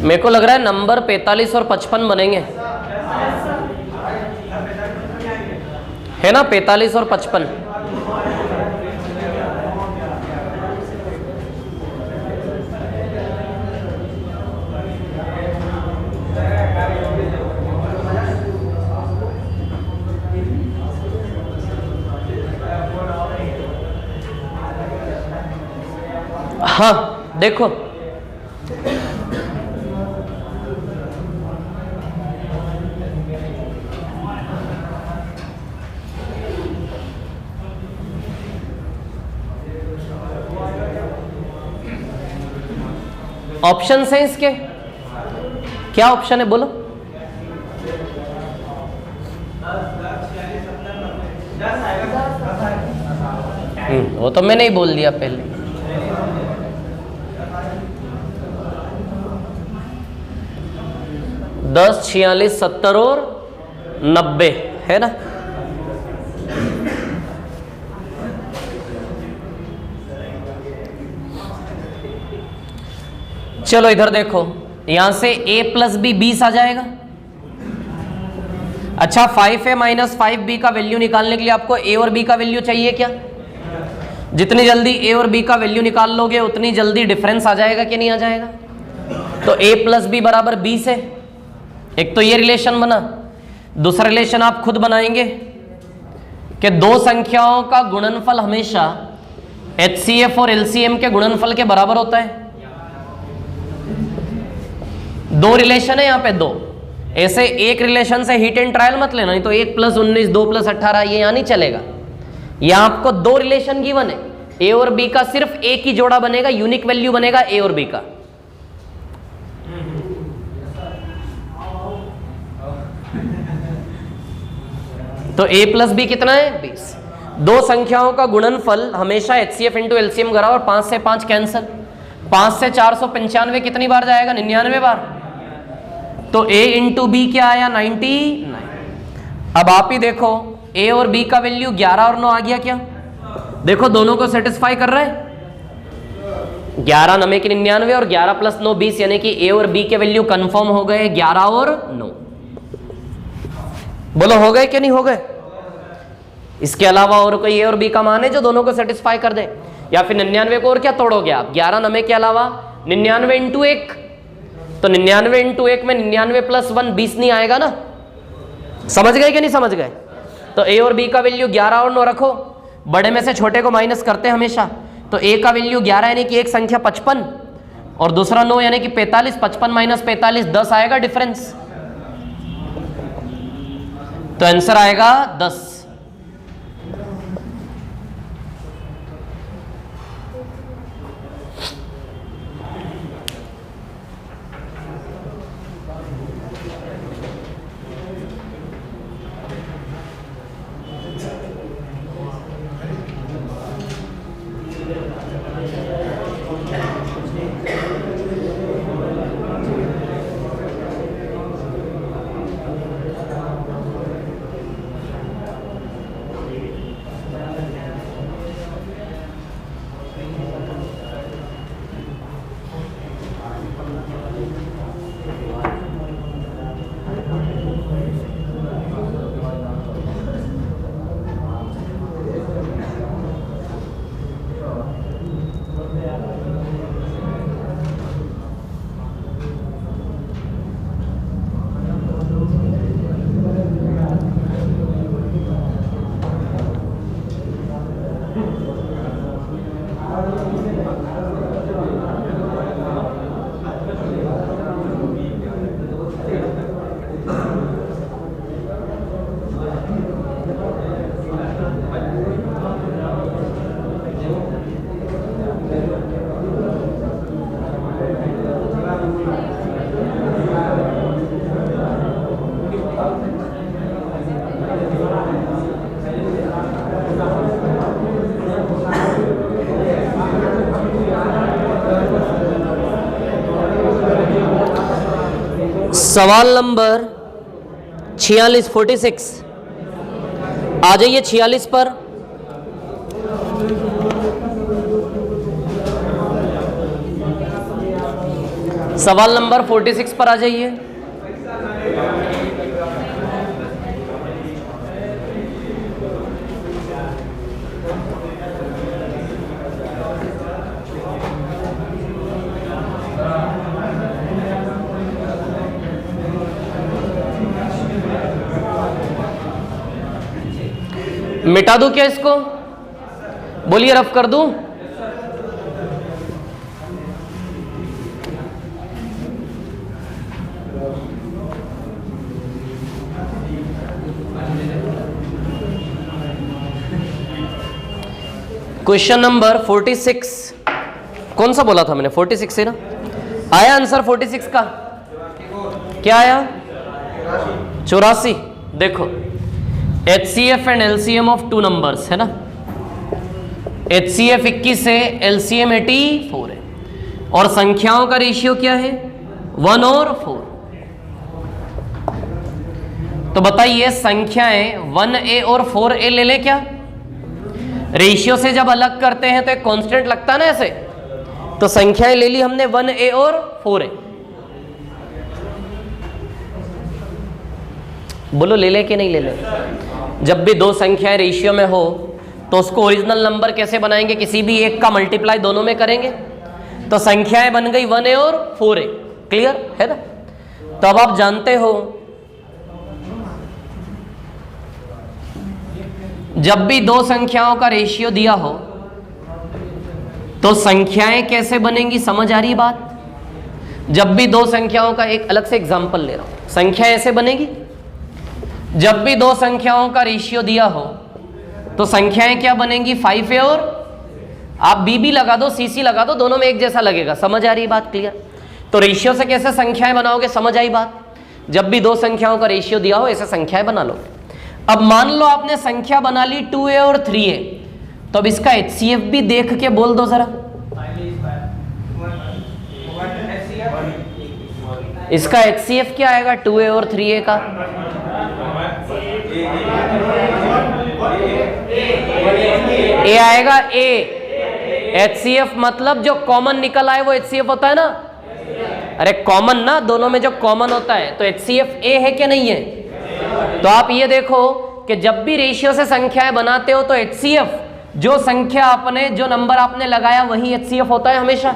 मेरे को लग रहा है नंबर 45 और 55 बनेंगे, है ना? 45 और 55। हाँ देखो, ऑप्शन है इसके, क्या ऑप्शन है बोलो? वो तो मैंने ही बोल दिया पहले। दस, 46, 70 और 90, है ना? चलो इधर देखो, यहां से a प्लस बी 20 आ जाएगा। अच्छा 5a माइनस 5b का वैल्यू निकालने के लिए आपको a और b का वैल्यू चाहिए क्या? जितनी जल्दी a और b का वैल्यू निकाल लोगे उतनी जल्दी डिफरेंस आ जाएगा कि नहीं आ जाएगा? तो a प्लस बी बराबर 20 है। एक तो ये रिलेशन बना, दूसरा रिलेशन आप खुद बनाएंगे कि दो संख्याओं का गुणनफल हमेशा HCF और LCM के गुणनफल के बराबर होता है। दो रिलेशन है यहाँ पे, दो। ऐसे एक रिलेशन से हिट एंड ट्रायल मत लेना, नहीं तो 1 + 19, 2 + 18 ये यहाँ नहीं चलेगा। यहाँ आपको दो रिलेशन गिवन है, ए और बी का सिर्फ एक ही जोड़ा बनेगा, यूनिक वैल्यू बनेगा ए और बी का। तो a प्लस बी कितना है? 20। दो संख्याओं का गुणनफल हमेशा HCF इंटू LCM बराबर 5 से 5 कैंसल, 5 से 495 कितनी बार जाएगा? 99 बार। तो a इंटू बी क्या आया? 99। अब आप ही देखो a और b का वैल्यू 11 और 9 आ गया क्या? देखो दोनों को सेटिस्फाई कर रहा है। 11 9 की 99 और 11 + 9 20, यानी कि a और b के वैल्यू कंफर्म हो गए 11 और 9। बोलो हो गए कि नहीं हो गए? इसके अलावा और कोई a और b का मान है जो दोनों को सेटिस्फाई कर दे? या फिर 99 को और क्या तोड़ोगे आप? 11 9 के अलावा 99 इंटू 1, तो 99 इंटू 1 में 99 + 1 20 नहीं आएगा ना? समझ गए कि नहीं समझ गए? तो a और b का वैल्यू 11 और 9 रखो, बड़े में से छोटे को माइनस करते हैं हमेशा। तो a का वैल्यू 11 यानी कि एक संख्या 55 और दूसरा 9 यानी कि 45। 55 माइनस 45 10 आएगा डिफरेंस, तो आंसर आएगा 10। सवाल नंबर 46 46 आ जाइए 46 पर। सवाल नंबर 46 पर आ जाइए। मिटा दूं क्या इसको? बोलिए, रफ कर दूं? क्वेश्चन नंबर 46 कौन सा बोला था मैंने? 46 है ना? आया आंसर 46 का? क्या आया? 84। देखो, HCF and LCM of two numbers है ना। HCF 21 है, LCM 84 है, और संख्याओं का रेशियो क्या है? 1 और 4। तो बताइए, संख्याएं 1A और 4A ले ले क्या? रेशियो से जब अलग करते हैं तो एक कांस्टेंट लगता है ना ऐसे। तो संख्याएं ले ली हमने 1A और 4A। बोलो, ले ले कि नहीं ले ले? जब भी दो संख्याएं रेशियो में हो तो उसको ओरिजिनल नंबर कैसे बनाएंगे? किसी भी एक का मल्टीप्लाई दोनों में करेंगे। तो संख्याएं बन गई 1A और 4A। क्लियर है ना? तो अब आप जानते हो, जब भी दो संख्याओं का रेशियो दिया हो तो संख्याएं कैसे बनेंगी? समझ आ रही है बात? जब भी दो संख्याओं का, एक अलग से एग्जांपल ले रहा हूं, संख्या ऐसे बनेगी। जब भी दो संख्याओं का रेशियो दिया हो तो संख्याएं क्या बनेंगी? 5A और आप B लगा दो, CC लगा दो, दोनों में एक जैसा लगेगा। समझ आ रही बात? क्लियर? तो रेशियो से कैसे संख्याएं बनाओगे? समझ आई बात? जब भी दो संख्याओं का रेशियो दिया हो ऐसे संख्याएं बना लो। अब मान लो आपने संख्या बना ली 2A और 3A, तो अब इसका HCF भी देख के बोल दो जरा। इसका HCF क्या आएगा 2A और 3A का? A आएगा A। HCF मतलब जो कॉमन निकल आए वो HCF होता है ना। अरे कॉमन ना, दोनों में जो कॉमन होता है, तो HCF A है कि नहीं है? तो आप ये देखो कि जब भी रेशियो से संख्याएं बनाते हो तो HCF, जो संख्या आपने, जो नंबर आपने लगाया वही HCF होता है हमेशा।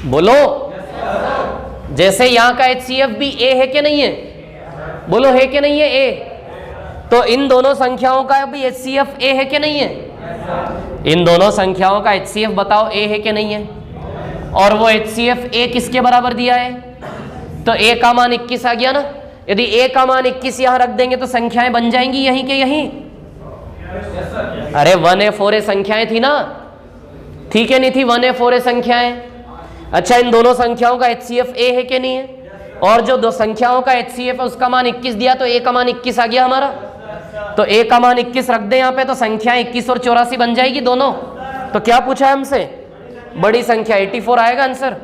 बोलो, जैसे यहां का HCF भी A है कि नहीं है? बोलो, है कि नहीं है A? तो इन दोनों संख्याओं का भी HCF A है कि नहीं है? इन दोनों संख्याओं का HCF बताओ A है कि नहीं है? और वो HCF A किसके बराबर दिया है? तो A का मान 21 आ गया ना। यदि A का मान 21 यहां रख देंगे तो संख्याएं बन जाएंगी यहीं के यहीं। अरे 1A 4A संख्याएं थी ना, ठीक है नहीं थी? 1A 4A संख्याएं। अच्छा, इन दोनों संख्याओं का HCF A है कि नहीं है? और जो दो संख्याओं का HCF है उसका मान 21 दिया, तो A का मान 21 आ गया हमारा। तो A का मान 21 रख दे यहाँ पे, तो संख्याएं 21 और 84 बन जाएगी दोनों। तो क्या पूछा है हमसे? बड़ी संख्या 84 आएगा आंसर।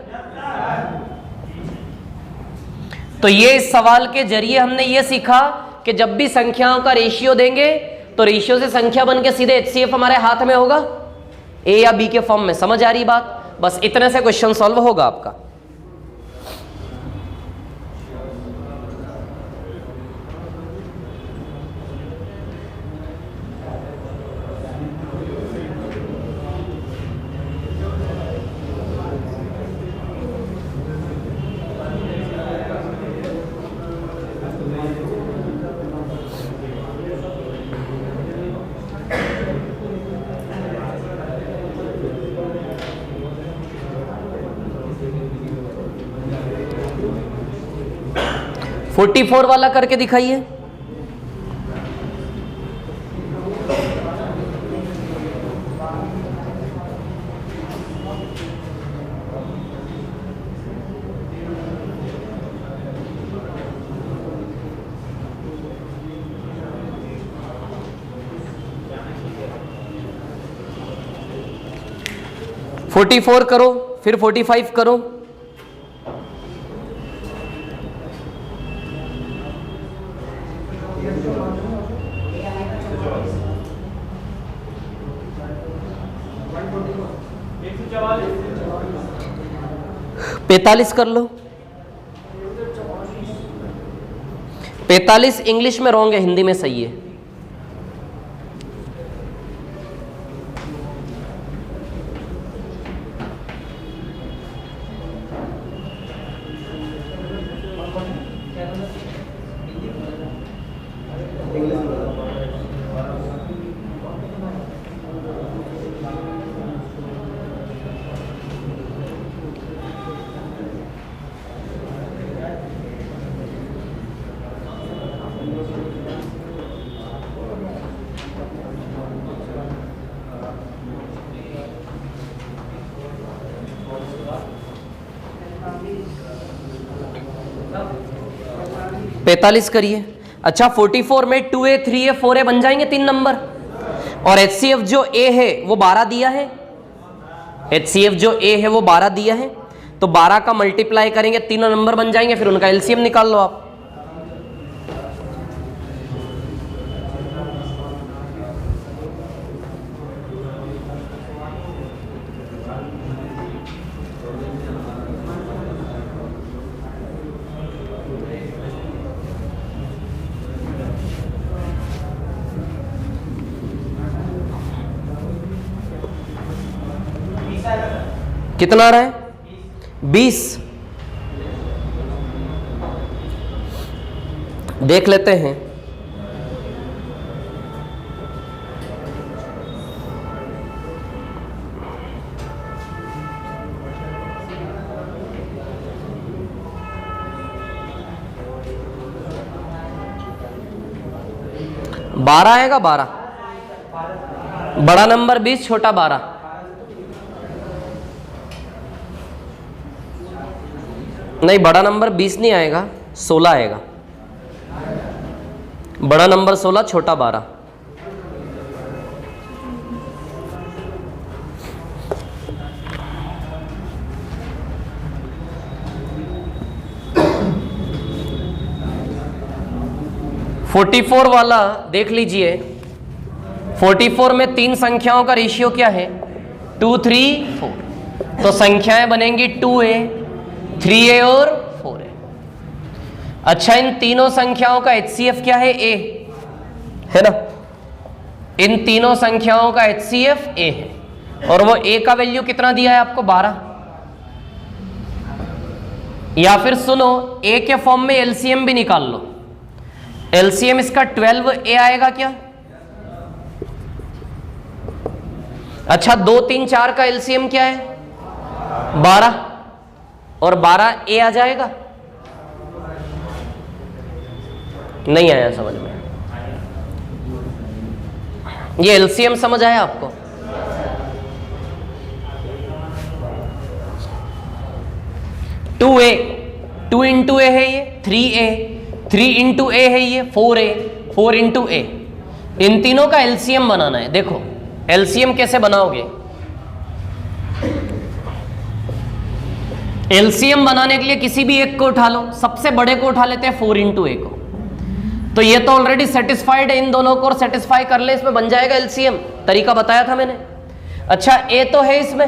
तो ये इस सवाल के जरिए हमने ये सीखा कि जब भी संख्याओं का रेशियो देंगे तो रेशियो से संख्या बन के सीधे HCF हमारे हाथ में होगा, A या B के फॉर्म में। समझ आ रही बात? बस इतने से क्वेश्चन सॉल्व होगा आपका। फोर्टी 44 वाला करके दिखाइए। फोर्टी 44 करो, फिर 45 करो। 45 कर लो। 45 इंग्लिश में रॉन्ग है, हिंदी में सही है। पैंतालीस करिए। अच्छा 44 में 2a 3a 4a बन जाएंगे 3 नंबर, और HCF जो A है वो 12 दिया है, HCF जो A है वो 12 दिया है, तो 12 का मल्टीप्लाई करेंगे, तीनों नंबर बन जाएंगे, फिर उनका LCM निकाल लो आप। कितना आ रहा है? 20। देख लेते हैं। बारह आएगा, 12। बड़ा नंबर 20, छोटा 12। नहीं, बड़ा नंबर 20 नहीं आएगा, 16 आएगा। बड़ा नंबर 16, छोटा 12। (44) वाला देख लीजिए। 44 में 3 संख्याओं का रेशियो क्या है? 2 3 4। तो संख्याएं बनेंगी 2a 3a और 4a। अच्छा, इन तीनों संख्याओं का HCF क्या है? A है ना। इन तीनों संख्याओं का HCF A है, और वो A का वैल्यू कितना दिया है आपको? 12। या फिर सुनो, A के फॉर्म में LCM भी निकाल लो। LCM इसका 12a आएगा क्या? अच्छा, 2 3 4 का LCM क्या है? 12, और 12a आ जाएगा। नहीं आया समझ में? ये LCM समझ आया आपको? टू ए 2 इंटू ए है ये, 3a 3 इंटू ए है ये, 4a 4 इंटू ए। इन तीनों का LCM बनाना है। देखो LCM कैसे बनाओगे? LCM बनाने के लिए किसी भी एक को उठा लो, सबसे बड़े को उठा लेते हैं 4 इंटू ए को। तो ये तो ऑलरेडी सेटिस्फाइड है इन दोनों को, और सेटिस्फाई कर ले, इसमें बन जाएगा LCM। तरीका बताया था मैंने। अच्छा, A तो है इसमें,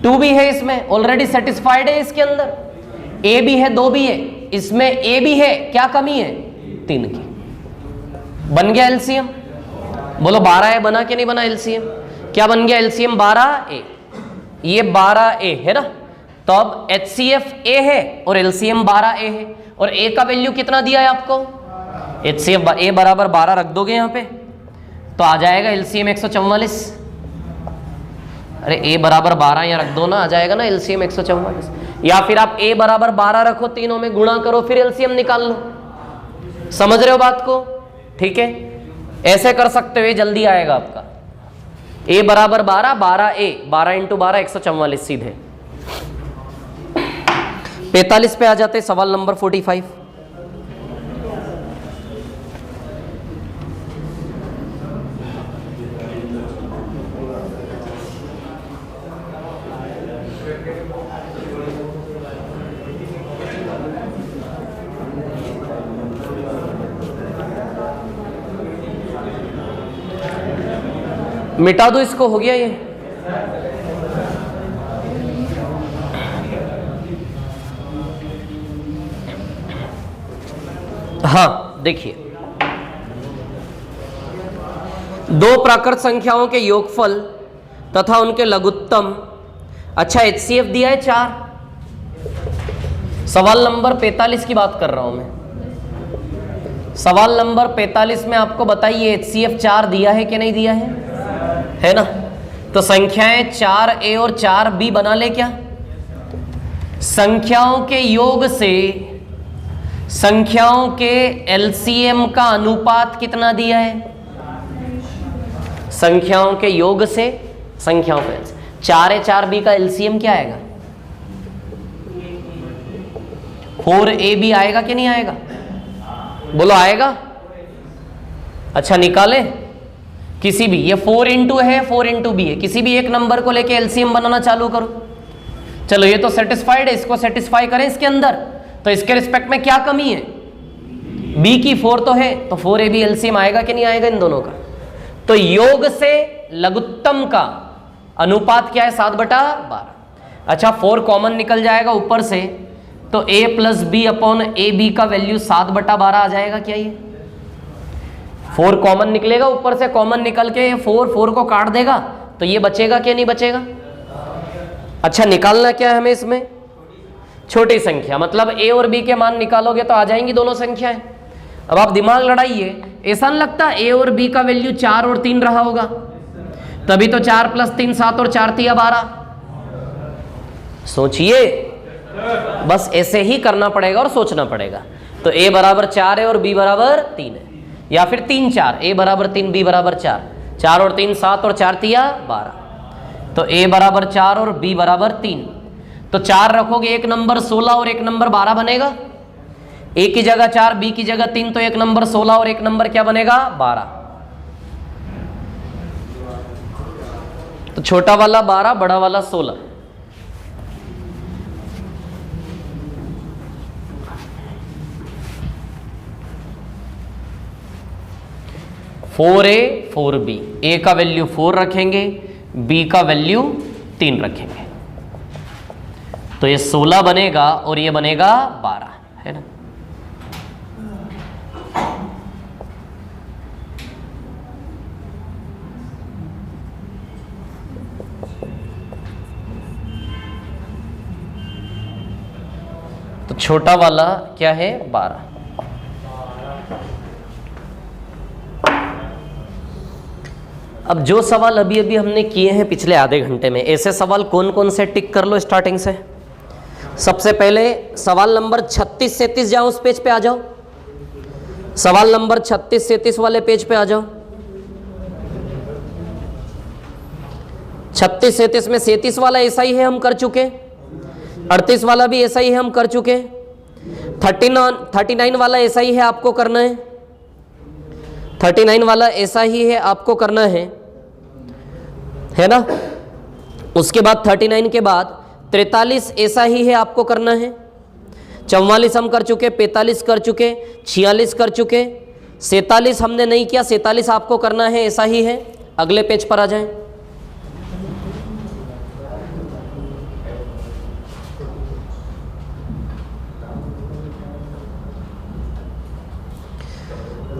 2 भी है इसमें, ऑलरेडी सेटिस्फाइड है इसके अंदर, A भी है, 2 भी है, इसमें A भी है, क्या कमी है? 3 की। बन गया LCM। बोलो 12a बना के नहीं बना LCM? क्या बन गया LCM? 12a। ये 12a है ना, तो अब HCF A है और LCM 12a है, और A का वैल्यू कितना दिया है आपको? HCF A बराबर 12 रख दोगे यहाँ पे, तो आ जाएगा LCM 144। अरे A बराबर 12 यहाँ रख दो ना, आ जाएगा ना LCM 144। या फिर आप A बराबर 12 रखो, तीनों में गुणा करो, फिर LCM निकाल लो। समझ रहे हो बात को? ठीक है, ऐसे कर सकते हो, जल्दी आएगा आपका। A बराबर 12, 12a 12 इंटू 12 144 सीधे। 45 पे आ जाते, सवाल नंबर 45। मिटा दो इसको, हो गया ये। हाँ देखिए, दो प्राकृत संख्याओं के योगफल तथा उनके लघुत्तम। अच्छा, HCF दिया है 4। सवाल नंबर 45 की बात कर रहा हूं मैं। सवाल नंबर 45 में आपको बताइए HCF 4 दिया है कि नहीं दिया है ना? तो संख्याएं 4A और 4B बना ले क्या? संख्याओं के योग से संख्याओं के LCM का अनुपात कितना दिया है? संख्याओं के योग से संख्याओं का 4A 4B का LCM क्या आएगा? 4AB आएगा कि नहीं आएगा? बोलो आएगा? अच्छा निकालें किसी भी, ये 4 इंटू है 4 इंटू बी है, किसी भी एक नंबर को लेके LCM बनाना चालू करो। चलो ये तो सेटिस्फाइड है, इसको सेटिस्फाई करें इसके अंदर। तो इसके रिस्पेक्ट में क्या कमी है? B की 4 तो है, तो 4AB LCM आएगा कि नहीं आएगा इन दोनों का? तो योग से लघुत्तम का अनुपात क्या है? 7/12। अच्छा 4 कॉमन निकल जाएगा ऊपर से, तो A plus B upon AB का वैल्यू 7/12 आ जाएगा क्या? ये 4 कॉमन निकलेगा ऊपर से, कॉमन निकल के 4 को काट देगा, तो ये बचेगा क्या नहीं बचेगा? अच्छा निकालना क्या है हमें इसमें? छोटी संख्या, मतलब A और B के मान निकालोगे तो आ जाएंगी दोनों संख्याएं। अब आप दिमाग लड़ाइए, ऐसा नहीं लगता A और B का वैल्यू 4 और 3 रहा होगा? तभी तो 4 प्लस 3 7 और 4 3 12। सोचिए, बस ऐसे ही करना पड़ेगा और सोचना पड़ेगा। तो A बराबर 4 है और B बराबर 3 है, या फिर 3 4, A बराबर 3 B बराबर 4, 4 और 3 7 और 4 3 12। तो A बराबर 4 और B बराबर 3। तो 4 रखोगे एक नंबर 16 और एक नंबर 12 बनेगा। A की जगह 4 B की जगह 3, तो एक नंबर 16 और एक नंबर क्या बनेगा? 12। तो छोटा वाला 12, बड़ा वाला 16। फोर ए 4B, A का वैल्यू 4 रखेंगे, B का वैल्यू 3 रखेंगे, तो ये 16 बनेगा और ये बनेगा 12, है ना? तो छोटा वाला क्या है? 12। अब जो सवाल अभी अभी हमने किए हैं पिछले आधे घंटे में, ऐसे सवाल कौन कौन से टिक कर लो स्टार्टिंग से। सबसे पहले सवाल नंबर 36 37 जाओ, उस पेज पे आ जाओ। सवाल नंबर 36 37 वाले पेज पे आ जाओ। 36 37 में 37 वाला ऐसा ही है, हम कर चुके। 38 वाला भी ऐसा ही है, हम कर चुके। 39 वाला ऐसा ही है, आपको करना है। 39 वाला ऐसा ही है, आपको करना है ना? उसके बाद 39 के बाद 43 ऐसा ही है, आपको करना है। 44 हम कर चुके, 45 कर चुके, 46 कर चुके, 47 हमने नहीं किया, 47 आपको करना है, ऐसा ही है। अगले पेज पर आ जाएं।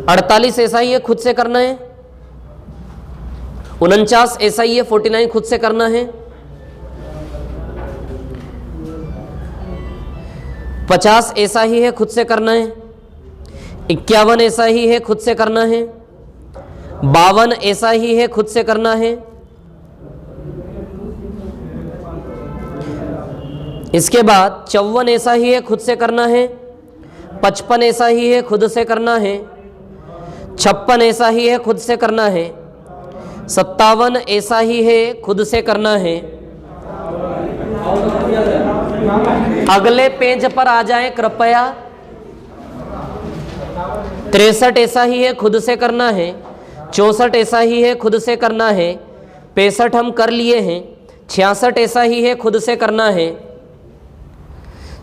अड़तालीस ऐसा ही है, खुद से करना है। 49 ऐसा ही है, 49 खुद से करना है। 50 ऐसा ही है, खुद से करना है। 51 ऐसा ही है, खुद से करना है। 52 ऐसा ही है, खुद से करना है। इसके बाद 54 ऐसा ही है, खुद से करना है। 55 ऐसा ही है, खुद से करना है। 56 ऐसा ही है, खुद से करना है। 57 ऐसा ही है, खुद से करना है। अगले पेज पर आ जाएं कृपया। 63 ऐसा ही है, खुद से करना है। 64 ऐसा ही है, खुद से करना है। 65 हम कर लिए हैं। 66 ऐसा ही है, खुद से करना है।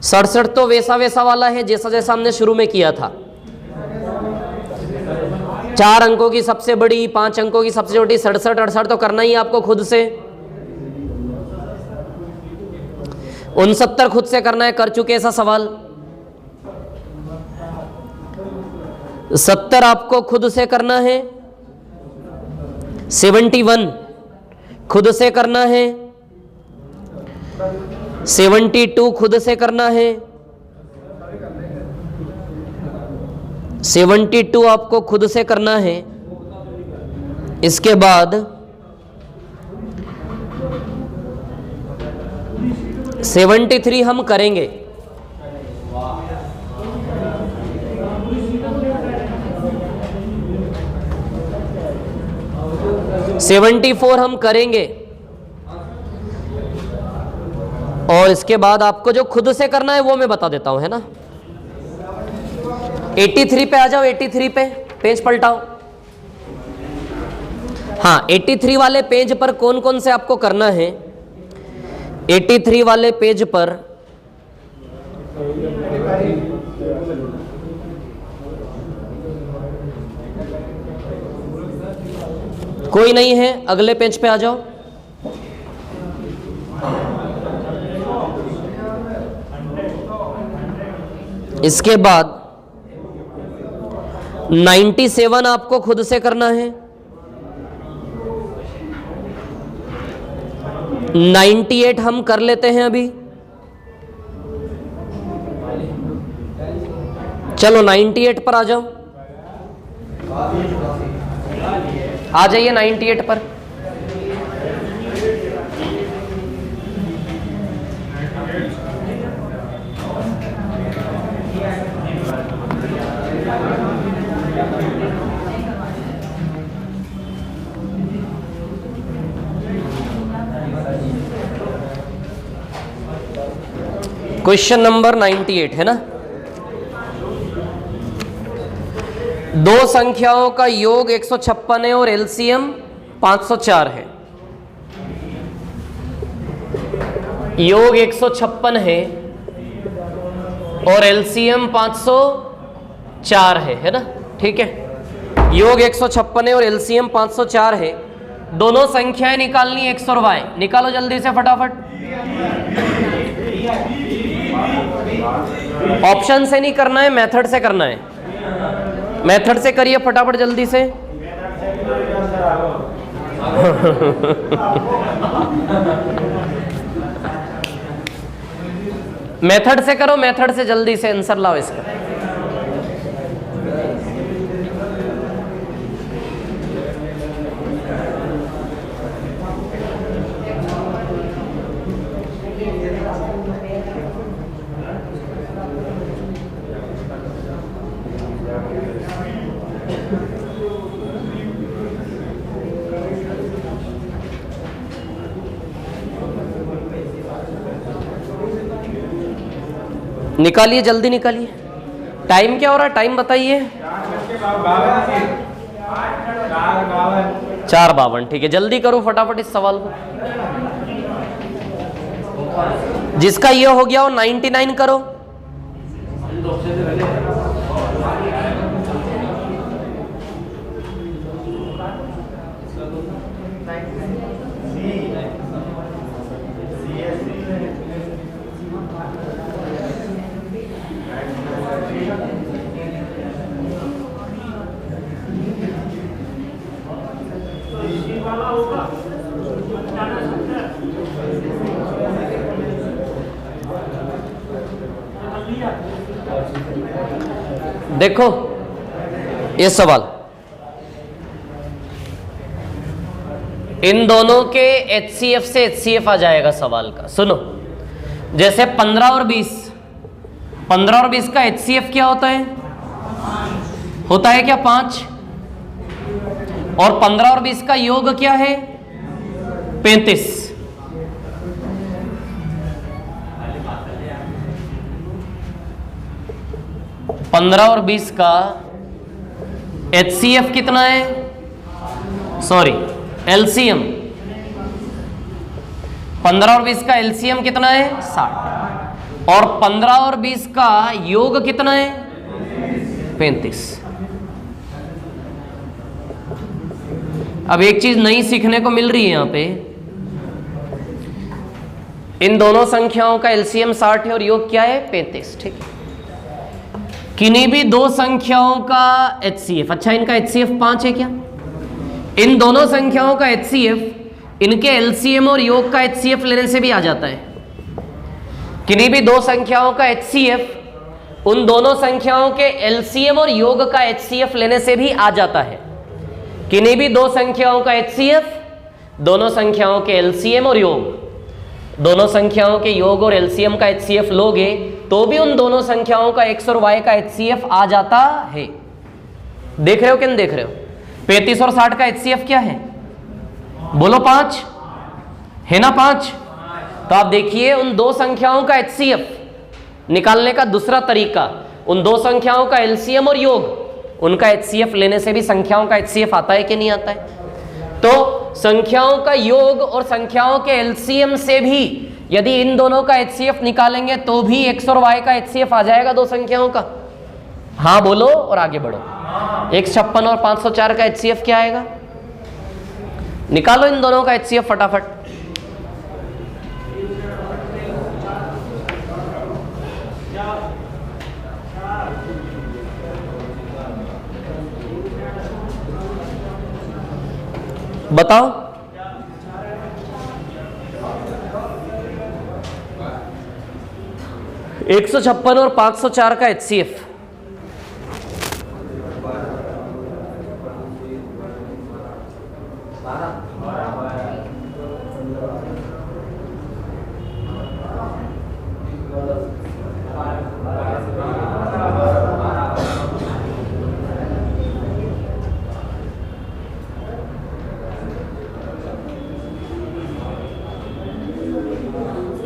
67 तो वैसा वैसा वाला है जैसा जैसा हमने शुरू में किया था। 4 अंकों की सबसे बड़ी, 5 अंकों की सबसे छोटी, 67 68 तो करना ही आपको खुद से। 69 खुद से करना है, कर चुके ऐसा सवाल। 70 आपको खुद से करना है, 71 खुद से करना है, 72 खुद से करना है, 72 आपको खुद से करना है। इसके बाद 73 हम करेंगे। $74 हम करेंगे और इसके बाद आपको जो खुद से करना है वो मैं बता देता हूं, है ना। 83 पे आ जाओ, 83 पे पेज पलटाओ। हाँ, 83 वाले पेज पर कौन कौन से आपको करना है। 83 वाले पेज पर कोई नहीं है, अगले पेज पे आ जाओ। इसके बाद 97 आपको खुद से करना है, 98 हम कर लेते हैं अभी। चलो 98 पर आ जाओ, आ जाइए 98 पर। क्वेश्चन नंबर 98 है ना। दो संख्याओं का योग 156 है और एलसीएम 504 है। योग 156 है और एलसीएम 504 है ना। ठीक है, योग 156 है और एलसीएम 504 है। दोनों संख्याएं निकालनी है, x और y। निकालो जल्दी से फटाफट। ऑप्शन से नहीं करना है, मेथड से करना है। मेथड से करिए फटाफट जल्दी से। मेथड से करो, मेथड से जल्दी से आंसर लाओ इसका। निकालिए, जल्दी निकालिए। टाइम क्या हो रहा है, टाइम बताइए। 4:52। ठीक है, जल्दी करो फटाफट इस सवाल को। जिसका ये हो गया वो 99 करो। देखो ये सवाल, इन दोनों के HCF से HCF आ जाएगा सवाल का। सुनो, जैसे 15 और 20, 15 और 20 का HCF क्या होता है? होता है क्या 5? और 15 और 20 का योग क्या है? 35। पंद्रह और 20 का HCF कितना है? Sorry, LCM। 15 और 20 का LCM कितना है? 60। और 15 और 20 का योग कितना है? 35। अब एक चीज नई सीखने को मिल रही है यहां पे। इन दोनों संख्याओं का LCM 60 है और योग क्या है? 35। ठीक है, किन्हीं भी दो संख्याओं का HCF, अच्छा इनका HCF 5 है क्या? इन दोनों संख्याओं का HCF इनके LCM और योग का HCF लेने से भी आ जाता है। किन्हीं भी दो संख्याओं का HCF उन दोनों संख्याओं के LCM और योग का HCF लेने से भी आ जाता है। किन्हीं भी दो संख्याओं का HCF दोनों संख्याओं के LCM और योग, दोनों संख्याओं के योग और LCM का HCF लोगे तो भी उन दोनों संख्याओं का x और y का HCF आ जाता है। देख रहे हो कि नहीं देख रहे हो? 35 और 60 का HCF क्या है? बोलो 5 है ना? 5। तो आप देखिए उन दो संख्याओं का HCF निकालने का दूसरा तरीका, उन दो संख्याओं का LCM और योग उनका HCF लेने से भी संख्याओं का HCF आता है कि नहीं आता है? तो संख्याओं का योग और संख्याओं के LCM से भी यदि इन दोनों का HCF निकालेंगे तो भी x और y का HCF आ जाएगा दो संख्याओं का। हाँ बोलो और आगे बढ़ो। 156 और 504 का HCF क्या आएगा? निकालो इन दोनों का HCF फटाफट। बताओ। 156 और 504 का HCF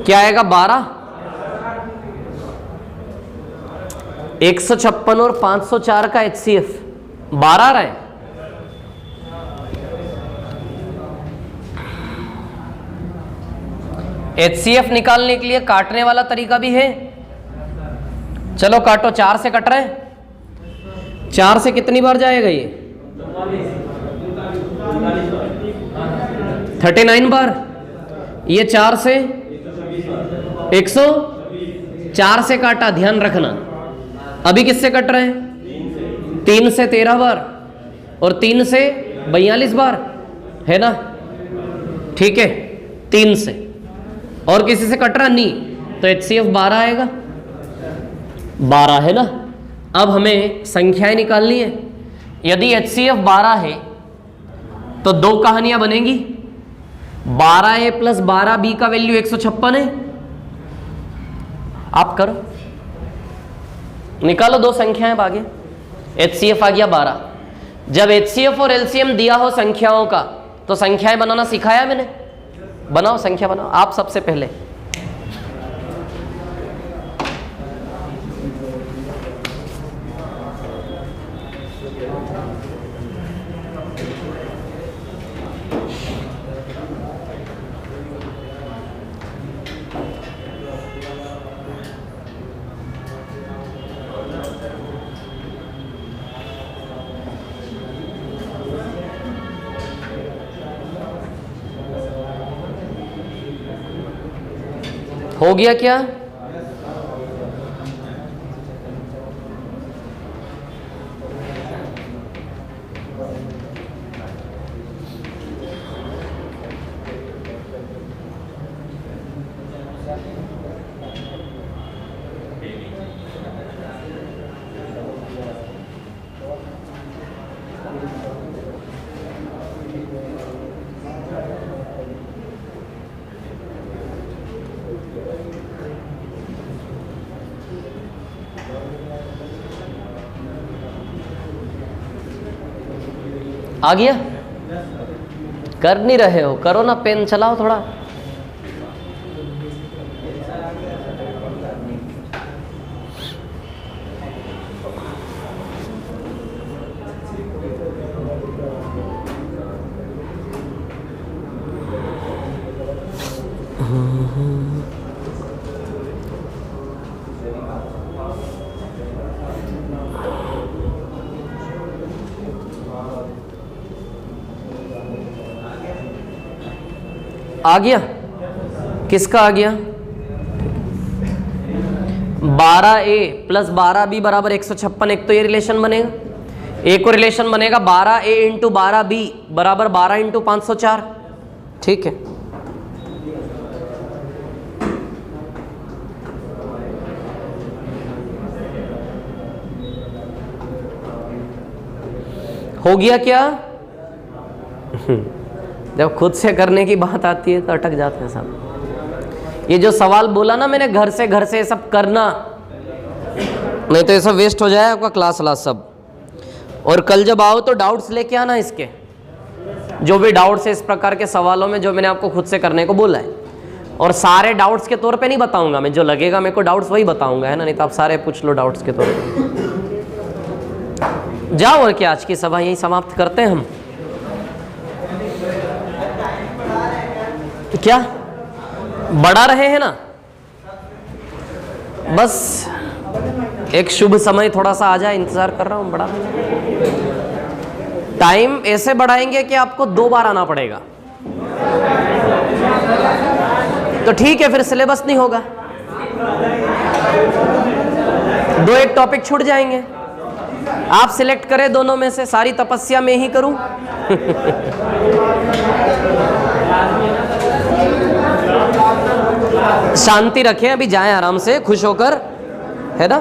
क्या आएगा? 12। 156 और 504 का HCF 12 रहा है। HCF निकालने के लिए काटने वाला तरीका भी है। चलो काटो। 4 से कट रहे हैं। 4 से कितनी बार जाएगा ये? 39 बार। ये 4 से 104 से काटा, ध्यान रखना। अभी किससे कट रहे हैं? 3 से 13 बार और 3 से 42 बार, है ना? ठीक है, 3 से। और किसी से कट रहा नहीं, तो HCF 12 आएगा। 12 है ना? अब हमें संख्याएं निकालनी है। यदि HCF 12 है तो दो कहानियां बनेंगी। 12A प्लस 12B का वैल्यू 156 है। आप करो, निकालो दो संख्याएं आगे। HCF आ गया 12। जब HCF और LCM दिया हो संख्याओं का तो संख्याएं बनाना सिखाया मैंने। बनाओ, संख्या बनाओ आप सबसे पहले। हो गया क्या? आ गया? कर नहीं रहे हो? करो ना, पेन चलाओ थोड़ा। आ गया? किसका आ गया? 12A प्लस 12B बराबर 156। एक तो ये रिलेशन बनेगा, एक को रिलेशन बनेगा 12A इंटू 12B बराबर 12 इंटू 504। ठीक है, हो गया क्या? जब खुद से करने की बात आती है तो अटक जाते हैं सब। ये जो सवाल बोला ना मैंने, घर से ये सब करना, नहीं तो ये सब वेस्ट हो जाए आपका क्लास सब। और कल जब आओ तो डाउट्स लेके आना इसके, जो भी डाउट्स है इस प्रकार के सवालों में जो मैंने आपको खुद से करने को बोला है। और सारे डाउट्स के तौर पे नहीं बताऊंगा मैं, जो लगेगा मेरे को डाउट्स वही बताऊंगा, है ना, नहीं तो आप सारे पूछ लो डाउट्स के तौर पे। जाओ, और क्या, आज की सभा यही समाप्त करते हैं हम। क्या बढ़ा रहे हैं ना, बस एक शुभ समय थोड़ा सा आ जाए, इंतजार कर रहा हूं। बड़ा टाइम ऐसे बढ़ाएंगे कि आपको 2 बार आना पड़ेगा, तो ठीक है, फिर सिलेबस नहीं होगा, 2-1 टॉपिक छूट जाएंगे। आप सिलेक्ट करें दोनों में से, सारी तपस्या में ही करूं। शांति रखें, अभी जाएं आराम से खुश होकर, है ना।